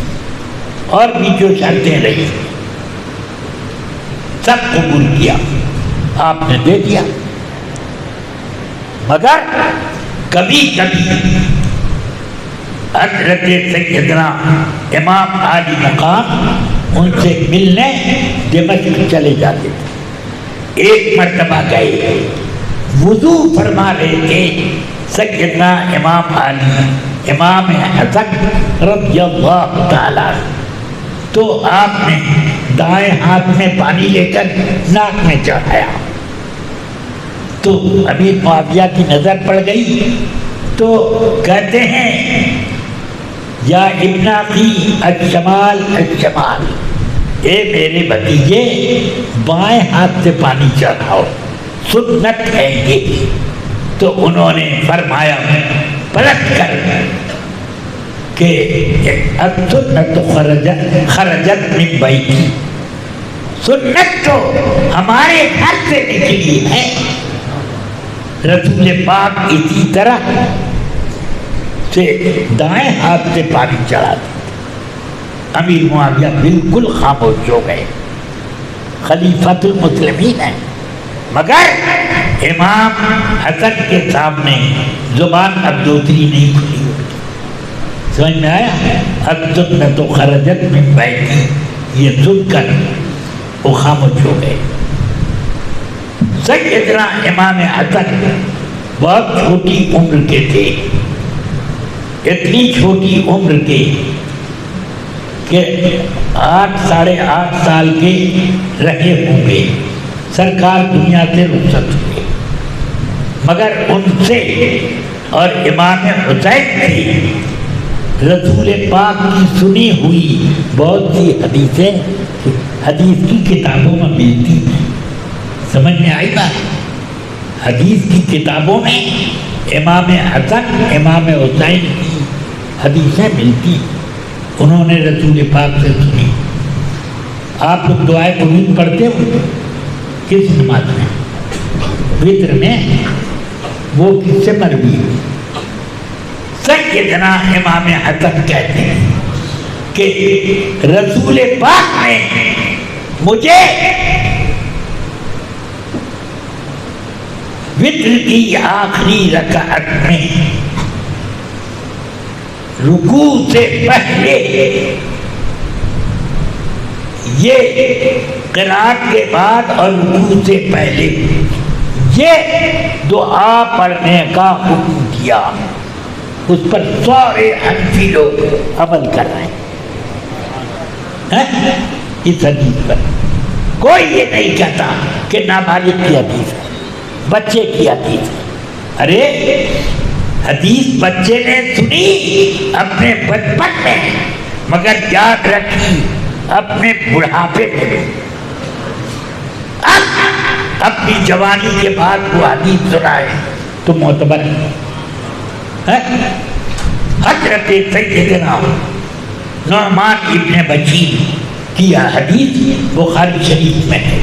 اور بھی جو شرطیں رہی سب قبول کیا، آپ نے دے دیا۔ مگر کبھی کبھی حضرت سیدنا امام عالی مقام ان سے ملنے دمشق چلے جاتے تھے۔ ایک مرتبہ گئے، وضو فرما رہے تھے سیدنا امام علی امام حسن رضی اللہ تعالیٰ، تو آپ نے دائیں ہاتھ میں پانی لے کر ناک میں چڑھایا، تو امیر معاویہ کی نظر پڑ گئی، تو کہتے ہیں یا ابن اخی الشمال الشمال، اے میرے بھتیجے بائیں ہاتھ سے پانی چڑھاؤ، سنت ہے یہ۔ تو انہوں نے فرمایا پلٹ کر کہ السنت خرجت من بیتی، سنت تو ہمارے گھر سے نکلی ہے۔ رسول پاک اسی طرح سے دائیں ہاتھ سے پانی چڑھا دیتے۔ امیر معاویہ بالکل خاموش ہو گئے، خلیفۃ المسلمین ہیں، مگر امام حسن کے سامنے زبان اب دوسری نہیں کھلی ہوئی۔ سمجھ میں آیا؟ السنت خرجت من بیتی، یہ سن کر وہ خاموش ہو گئے۔ سیدنا امام حسن بہت چھوٹی عمر کے تھے، اتنی چھوٹی عمر کے کہ 8 ساڑھے 8 سال کے رہے ہوں گے، سرکار دنیا سے رخصت ہوئے، مگر ان سے اور امام حسین سے رسول پاک کی سنی ہوئی بہت سی حدیثیں حدیث کی کتابوں میں ملتی ہیں. سمجھ میں آئی بات؟ حدیث کی کتابوں میں امام حسن امام حسین کی حدیثیں ملتی ہیں. انہوں نے رسول پاک سے سنی. آپ لوگ دعائے قنوت پڑھتے ہو کس نماز میں؟ وتر میں. وہ کس سے مروی ہے؟ سیدنا امام حسن کہتے ہیں کہ رسول پاک نے مجھے وتر کی آخری رکعت میں رکوع سے پہلے یہ قرات کے بعد اور رکوع سے پہلے یہ دعا پڑھنے کا حکم کیا. اس پر سارے حنفی لوگ عمل کر رہے ہیں. اس حدیث پر کوئی یہ نہیں کہتا کہ نابالغ کی حدیث ہے، بچے کی حدیث ہے. ارے حدیث بچے نے سنی اپنے بچپن میں، مگر یاد رکھی اپنے بڑھاپے میں. اپنی جوانی کے بعد وہ حدیث سنائے تو معتبر ہے. حضرت سیدنا نعمان ابن بشیر کی حدیث بخاری شریف میں ہے.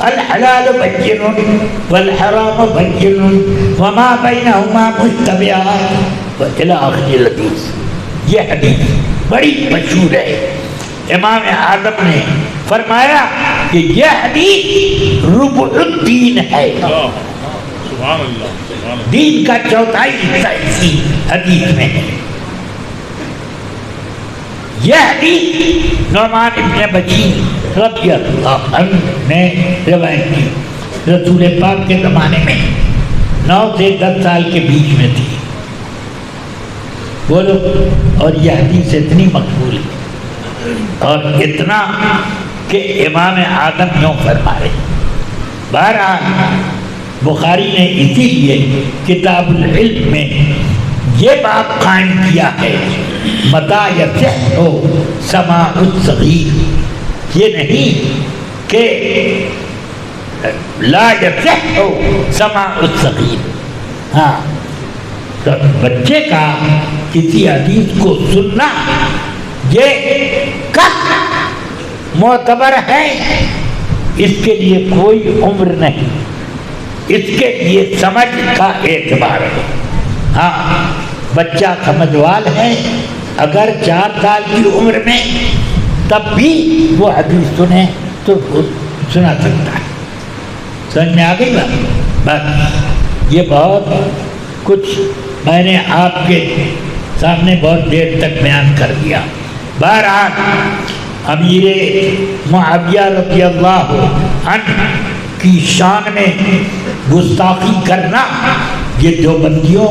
الحلال بین والحرام بین وما بینہما مشتبہات وإلی آخر الحدیث. یہ حدیث بڑی مشہور ہے. امام اعظم نے فرمایا کہ یہ حدیث ربع الدین ہے. دین کا چوتھائی حصہ اسی حدیث میں ہے. یہ حدیث نعمان ابن بشیر رضی اللہ عنہ نے روایت کی. رسول پاک کے زمانے میں 9 سے 10 سال کے بیچ میں تھی. بولو. اور یہ حدیث اتنی مقبول ہے اور اتنا کہ امام اعظم یوں فرما رہے. بہرحال بخاری نے اسی لیے کتاب العلم میں یہ باب قائم کیا ہے متى يصح سماع الصغیر. یہ نہیں کہ لا يصح سماع الصغیر. ہاں بچے کا کسی حدیث کو سننا یہ کب معتبر ہے؟ اس کے لیے کوئی عمر نہیں، اس کے لیے سمجھ کا اعتبار ہے. ہاں بچہ سمجھوال ہے، اگر 4 سال کی عمر میں تب بھی وہ حدیث سنے تو سنا سکتا ہے. سمجھ میں آ گئی بات؟ بس یہ بہت کچھ میں نے آپ کے سامنے بہت دیر تک بیان کر دیا. بہرحال امیر معاویہ رضی اللہ عنہ کی شان میں گستاخی کرنا یہ دیوبندیوں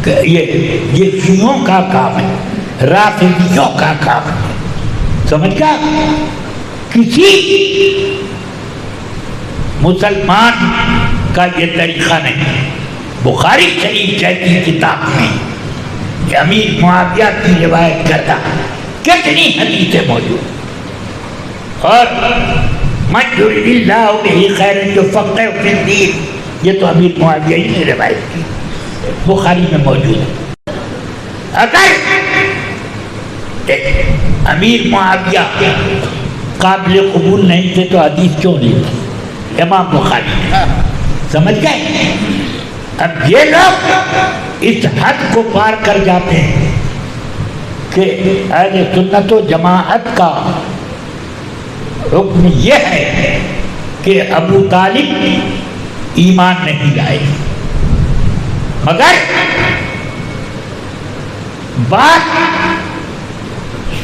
یہ شیعوں کا کام ہے، رافضیوں کا کام ہے. سمجھ گیا؟ کسی مسلمان کا یہ طریقہ نہیں. بخاری شریف جیسی کتاب میں امیر معاویہ کی روایت کرتا کتنی حدیثیں موجود. اور من یرید اللہ بہ خیرا یفقہہ فی الدین، یہ تو امیر معاویہ ہی نے روایت کی، بخاری میں موجود ہے. اگر امیر معاویہ قابل قبول نہیں تھے تو حدیث کیوں نہیں؟ امام بخاری نے. سمجھ گئے؟ اب یہ لوگ اس حد کو پار کر جاتے ہیں کہ اہل سنت و جماعت کا حکم یہ ہے کہ ابو طالب ایمان نہیں لائے، مگر بعض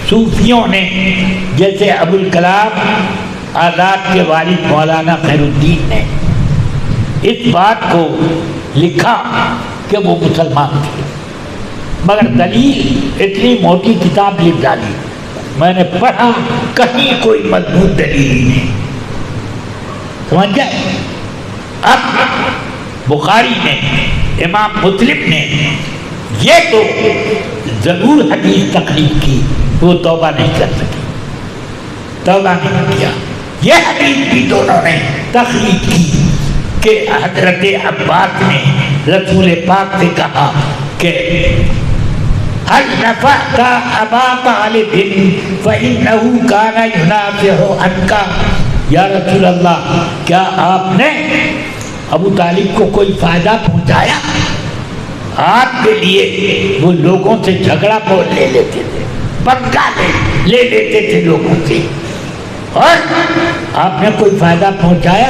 صوفیوں نے جیسے ابوالکلام آزاد کے والد مولانا خیر الدین نے اس بات کو لکھا کہ وہ مسلمان تھے، مگر دلیل اتنی موٹی کتاب لکھ ڈالی. میں نے پڑھا کہیں کوئی مضبوط دلیل ہی نہیں. سمجھ گئے؟ اب بخاری نے امام مسلم نے یہ تو ضرور حدیث تخلیق کی، وہ توبہ نہیں کر سکے، توبہ نہیں کیا۔ یہ حدیث بھی دونوں نے تخلیق کی کہ حضرت عباس نے رسول پاک سے کہا کہ هل نفعت ابا طالب فانه كان ينافع عنك، یا رسول اللہ کیا آپ نے ابو طالب کو کوئی فائدہ پہنچایا؟ آپ کے لیے وہ لوگوں سے جھگڑا بول لے لیتے تھے، پنگا لے لیتے تھے لوگوں سے، اور آپ نے کوئی فائدہ پہنچایا؟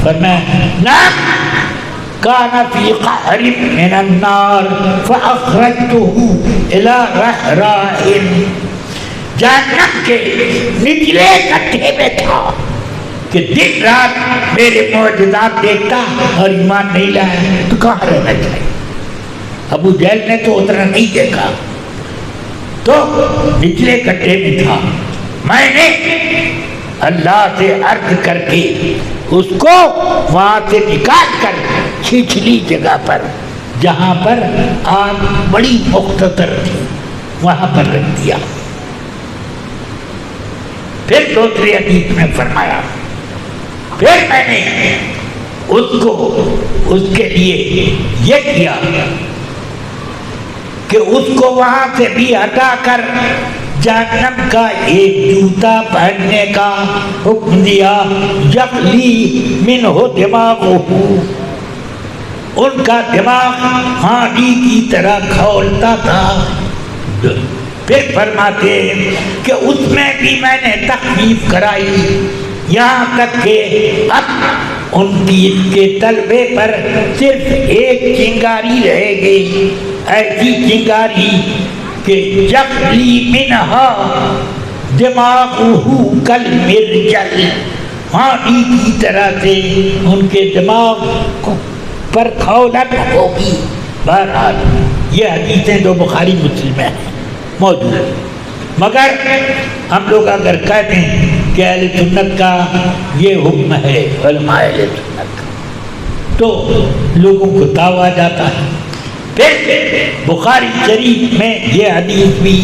فرمایا نعم كان في قعر من النار فأخرجته إلى رحراء، جہنم کے نچلے گڈھے میں تھا کہ دن رات میرے معجزات دیکھتا اور ایمان نہیں لایا تو کہاں رہنا چاہیے؟ ابو جہل نے تو اتنا نہیں دیکھا، تو نچلے گڈھے میں تھا۔ میں نے اللہ سے عرض کر کے اس کو وہاں سے نکال کر چھچلی جگہ پر جہاں پر آگ بڑی مختصر تھی وہاں پر رکھ دیا۔ پھر دوسری حدیث میں فرمایا پھر میں نے اس کو اس کے لیے یہ کیا کہ اس کو وہاں سے بھی ہٹا کر جہنم کا ایک جوتا پہننے کا حکم دیا، یغلی منہ دماغہ، ان کا دماغ ہانڈی کی طرح کھولتا تھا۔ پھر فرماتے ہیں کہ اس میں بھی میں نے تخفیف کرائی، یہاں تک کہ اب ان کے تلوے پر صرف ایک چنگاری رہ گئی، ایسی چنگاری کہ یغلی منہا دماغہ کالمرجل، ہانڈی کی طرح سے ان کے دماغ پر کھولن ہوگی۔ بہرحال یہ حدیثیں جو بخاری مسلم میں ہیں موجود ہیں، مگر ہم لوگ اگر کہتے ہیں کہ اہل سنت کا یہ حکم ہے، علماء اہل سنت کا، تو لوگوں کو دعویٰ جاتا ہے۔ پھر بخاری شریف میں یہ حدیث بھی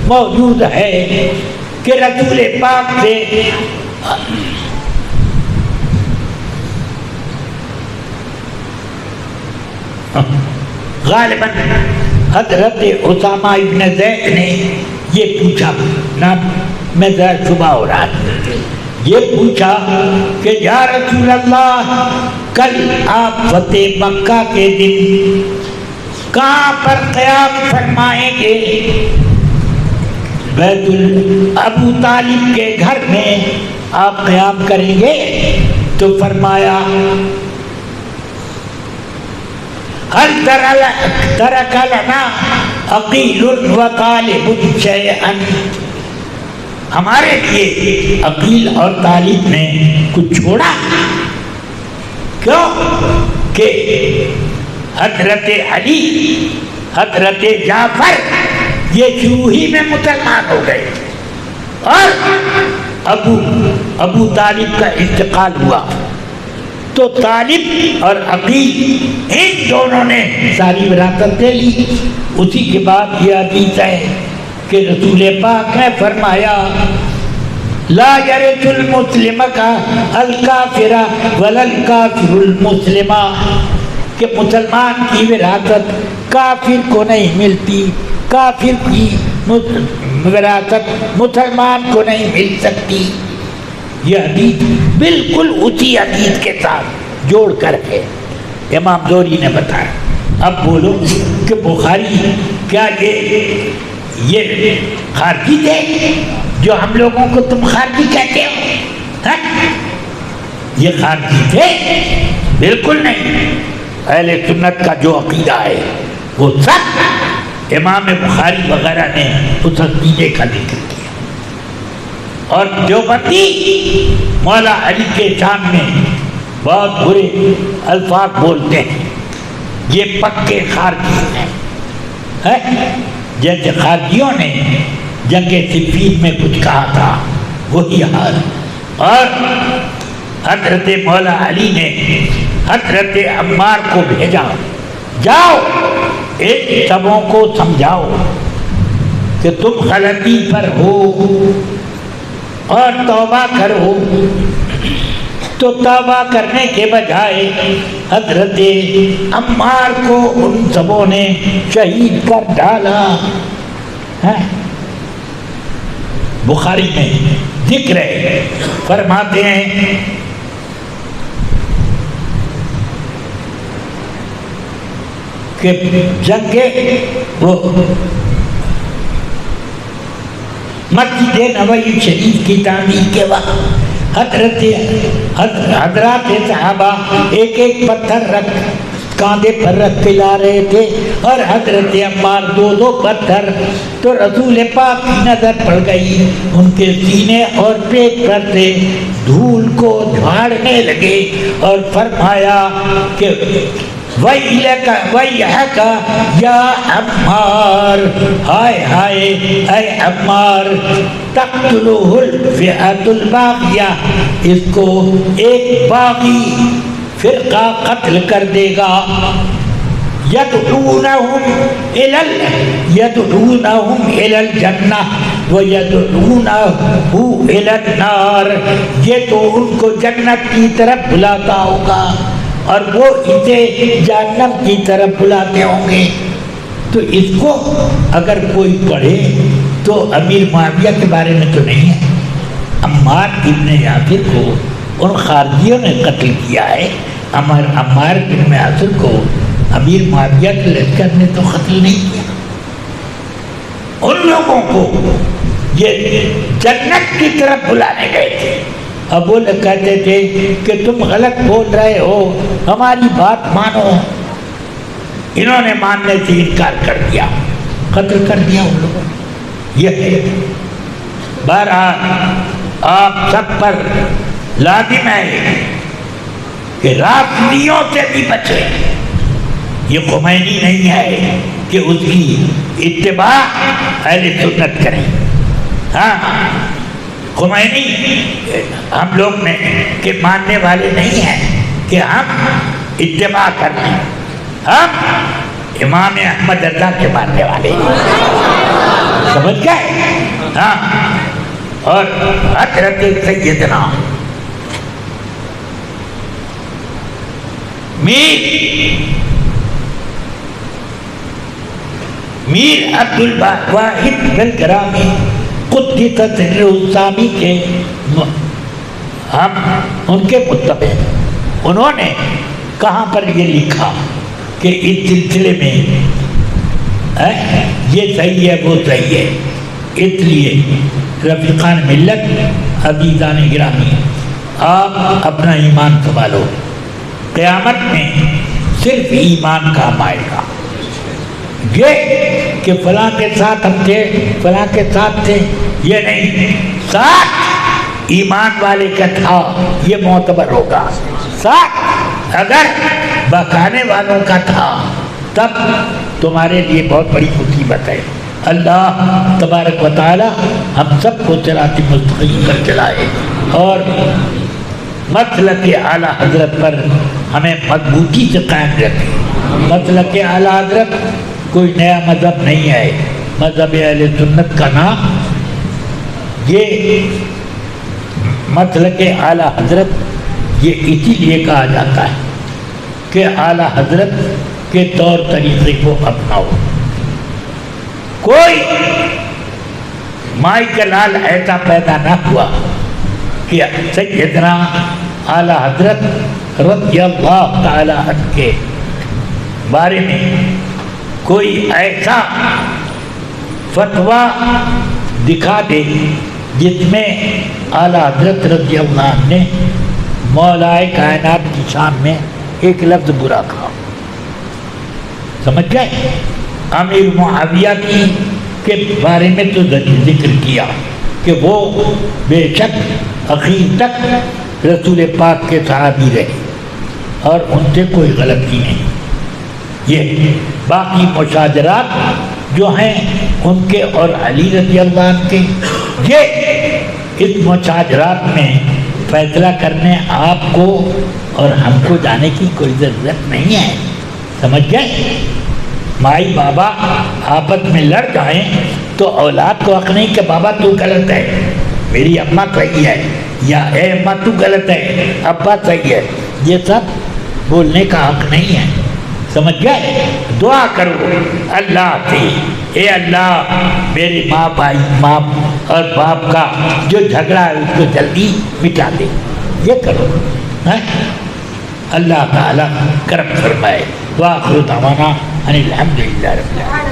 موجود ہے کہ رسول پاک سے غالباً حضرت اسامہ ابن زید نے یہ پوچھا، نام میں ذرا شبہ ہو رہا ہے، یہ پوچھا کہ یا رسول اللہ کل آپ فتح مکہ کے دن کہاں پر قیام فرمائیں گے؟ بیت ابو طالب کے گھر میں آپ قیام کریں گے؟ تو فرمایا هل ترک لنا عقیل و طالب شیئا، ہمارے لیے عقیل اور طالب نے کچھ چھوڑا؟ کیوں کہ حضرت علی، حضرت جعفر یہ شروع ہی میں مسلمان ہو گئے اور ابو طالب کا انتقال ہوا، تو طالب اور عقیل ان دونوں نے ساری وراثت لے لی۔ اسی کے بعد یہ حدیث ہے کہ رسول پاک نے فرمایا لا يرث المسلم کا الکافر ولا الکافر المسلم، کہ مسلمان کی وراثت کافر کو نہیں ملتی، کافر کی وراثت مسلمان کو نہیں مل سکتی۔ یہ حدیث بالکل اسی حدیث کے ساتھ جوڑ کر کے امام زہری نے بتایا۔ اب بولو کہ بخاری کیا یہ خارجی تھے جو ہم لوگوں کو تم خارجی کہتے ہو؟ یہ خارجی تھے؟ بالکل نہیں۔ اہل سنت کا جو عقیدہ ہے وہ سب امام بخاری وغیرہ نے اس عقیدے کا ذکر کیا، اور دیوبندی مولا علی کے شان میں بہت برے الفاظ بولتے ہیں، یہ پکے خارجی ہیں، جیسے خارجیوں نے جنگ صفین میں کچھ کہا تھا وہی حال۔ اور حضرت مولا علی نے حضرت عمار کو بھیجا، جاؤ ان سبوں کو سمجھاؤ کہ تم غلطی پر ہو اور توبہ کرو. تو توبہ کرنے کے بجائے حضرت عمار کو ان سبوں نے شہید کر ڈالا. بخاری میں ذکر ہے، فرماتے ہیں کہ جنگ وہ مسجد نبوی شریف کی تعمیر کے وقت حضرات صحابہ ایک ایک پتھر رکھ کاندھے پر رکھ کے لا رہے تھے اور حضرت عمار دو دو پتھر. تو رسول پاک کی نظر پڑ گئی ان کے سینے اور پیٹ پر سے دھول کو جھاڑنے لگے اور فرمایا کہ وَيْحَكَ یا عمار، ہائے ہائے اے عمار، تقتلہ الفئۃ الباغیہ، اس کو ایک باغی فرقہ قتل کر دے گا. يدعونهم إلى الجنة ويدعونه إلى النار، یہ تو ان کو جنت کی طرف بلاتا ہوگا اور وہ اسے جہنم کی طرف بلاتے ہوں گے. تو اس کو اگر کوئی پڑھے تو امیر معاویہ کے بارے میں تو نہیں ہے. عمار ابن یاسر کو ان خارجیوں نے قتل کیا ہے. عمار ابن یاسر کو امیر معاویہ کے لشکر نے تو قتل نہیں کیا. ان لوگوں کو یہ جنت کی طرف بلانے گئے تھے. اب وہ کہتے تھے کہ تم غلط بول رہے ہو، ہماری بات مانو. انہوں نے ماننے سے انکار کر دیا، قتل کر دیا ان لوگوں نے. یہ ہے بہرحال آپ سب پر لازم ہے کہ رافضیوں سے بھی بچیں. یہ خمینی نہیں ہے کہ اس کی اتباع اہل سنت کریں. ہاں خمینی ہم لوگ نے کہ ماننے والے نہیں ہیں کہ ہم اتباع کر لیں. ہم امام احمد رضا کے ماننے والے ہیں، سمجھ گئے؟ ہاں. اور حضرت سیدنا میر عبد الواحد بلگرامی قدس سرہ السامی کے ہم ان کے متبع. انہوں نے کہاں پر یہ لکھا کہ اس سلسلے میں یہ صحیح ہے وہ صحیح ہے. اس لیے رفیقان ملت، عزیزان گرامی، آپ اپنا ایمان سنبھالو. قیامت میں صرف ایمان کام آئے گا. یہ کہ فلاں کے ساتھ ہم تھے، فلاں کے ساتھ تھے، یہ نہیں. ساتھ ایمان والے کا تھا یہ معتبر ہوگا. ساتھ اگر بہکانے والوں کا تھا تب تمہارے لیے بہت بڑی مصیبت ہے. اللہ تبارک و تعالی ہم سب کو صراط مستقیم پر چلائے اور مسلک اعلیٰ حضرت پر ہمیں مضبوطی سے قائم رکھے. مسلک اعلیٰ حضرت کوئی نیا مذہب نہیں ہے. مذہب اہل سنت کا نام یہ مسلک اعلیٰ حضرت یہ اسی لیے کہا جاتا ہے کہ اعلیٰ حضرت کے طور طریقے کو اپناؤ. کوئی مائی کا لال ایسا پیدا نہ ہوا کہ سیدنا اعلیٰ حضرت رضی اللہ تعالی عنہ کے بارے میں کوئی ایسا فتویٰ دکھا دے جس میں اعلیٰ حضرت رضی اللہ عنہ نے مولائے کائنات کی شان میں ایک لفظ برا کہا. سمجھ گئے؟ امیر معاویہ کی کے بارے میں تو ذکر کیا کہ وہ بے شک اخیر تک رسول پاک کے صحابی رہے اور ان سے کوئی غلطی نہیں. یہ باقی مشاجرات جو ہیں ان کے اور علی رضی اللہ عنہ کے، یہ اس مشاجرات میں فیصلہ کرنے آپ کو اور ہم کو جانے کی کوئی ضرورت نہیں ہے. سمجھ گئے؟ مائی بابا آپس میں لڑ جائیں تو اولاد کو حق نہیں کہ بابا تو غلط ہے، میری اماں صحیح ہے، یا اے اماں تو غلط ہے، ابا صحیح ہے، یہ سب بولنے کا حق نہیں ہے. سمجھ گئے؟ دعا کرو اللہ سے، اے اللہ میرے ماں بھائی ماں اور باپ کا جو جھگڑا ہے اس کو جلدی مٹا دے. یہ کرو، اللہ تعالیٰ کرم فرمائے. وآخر دعوانا ان الحمدللہ رب العالمین.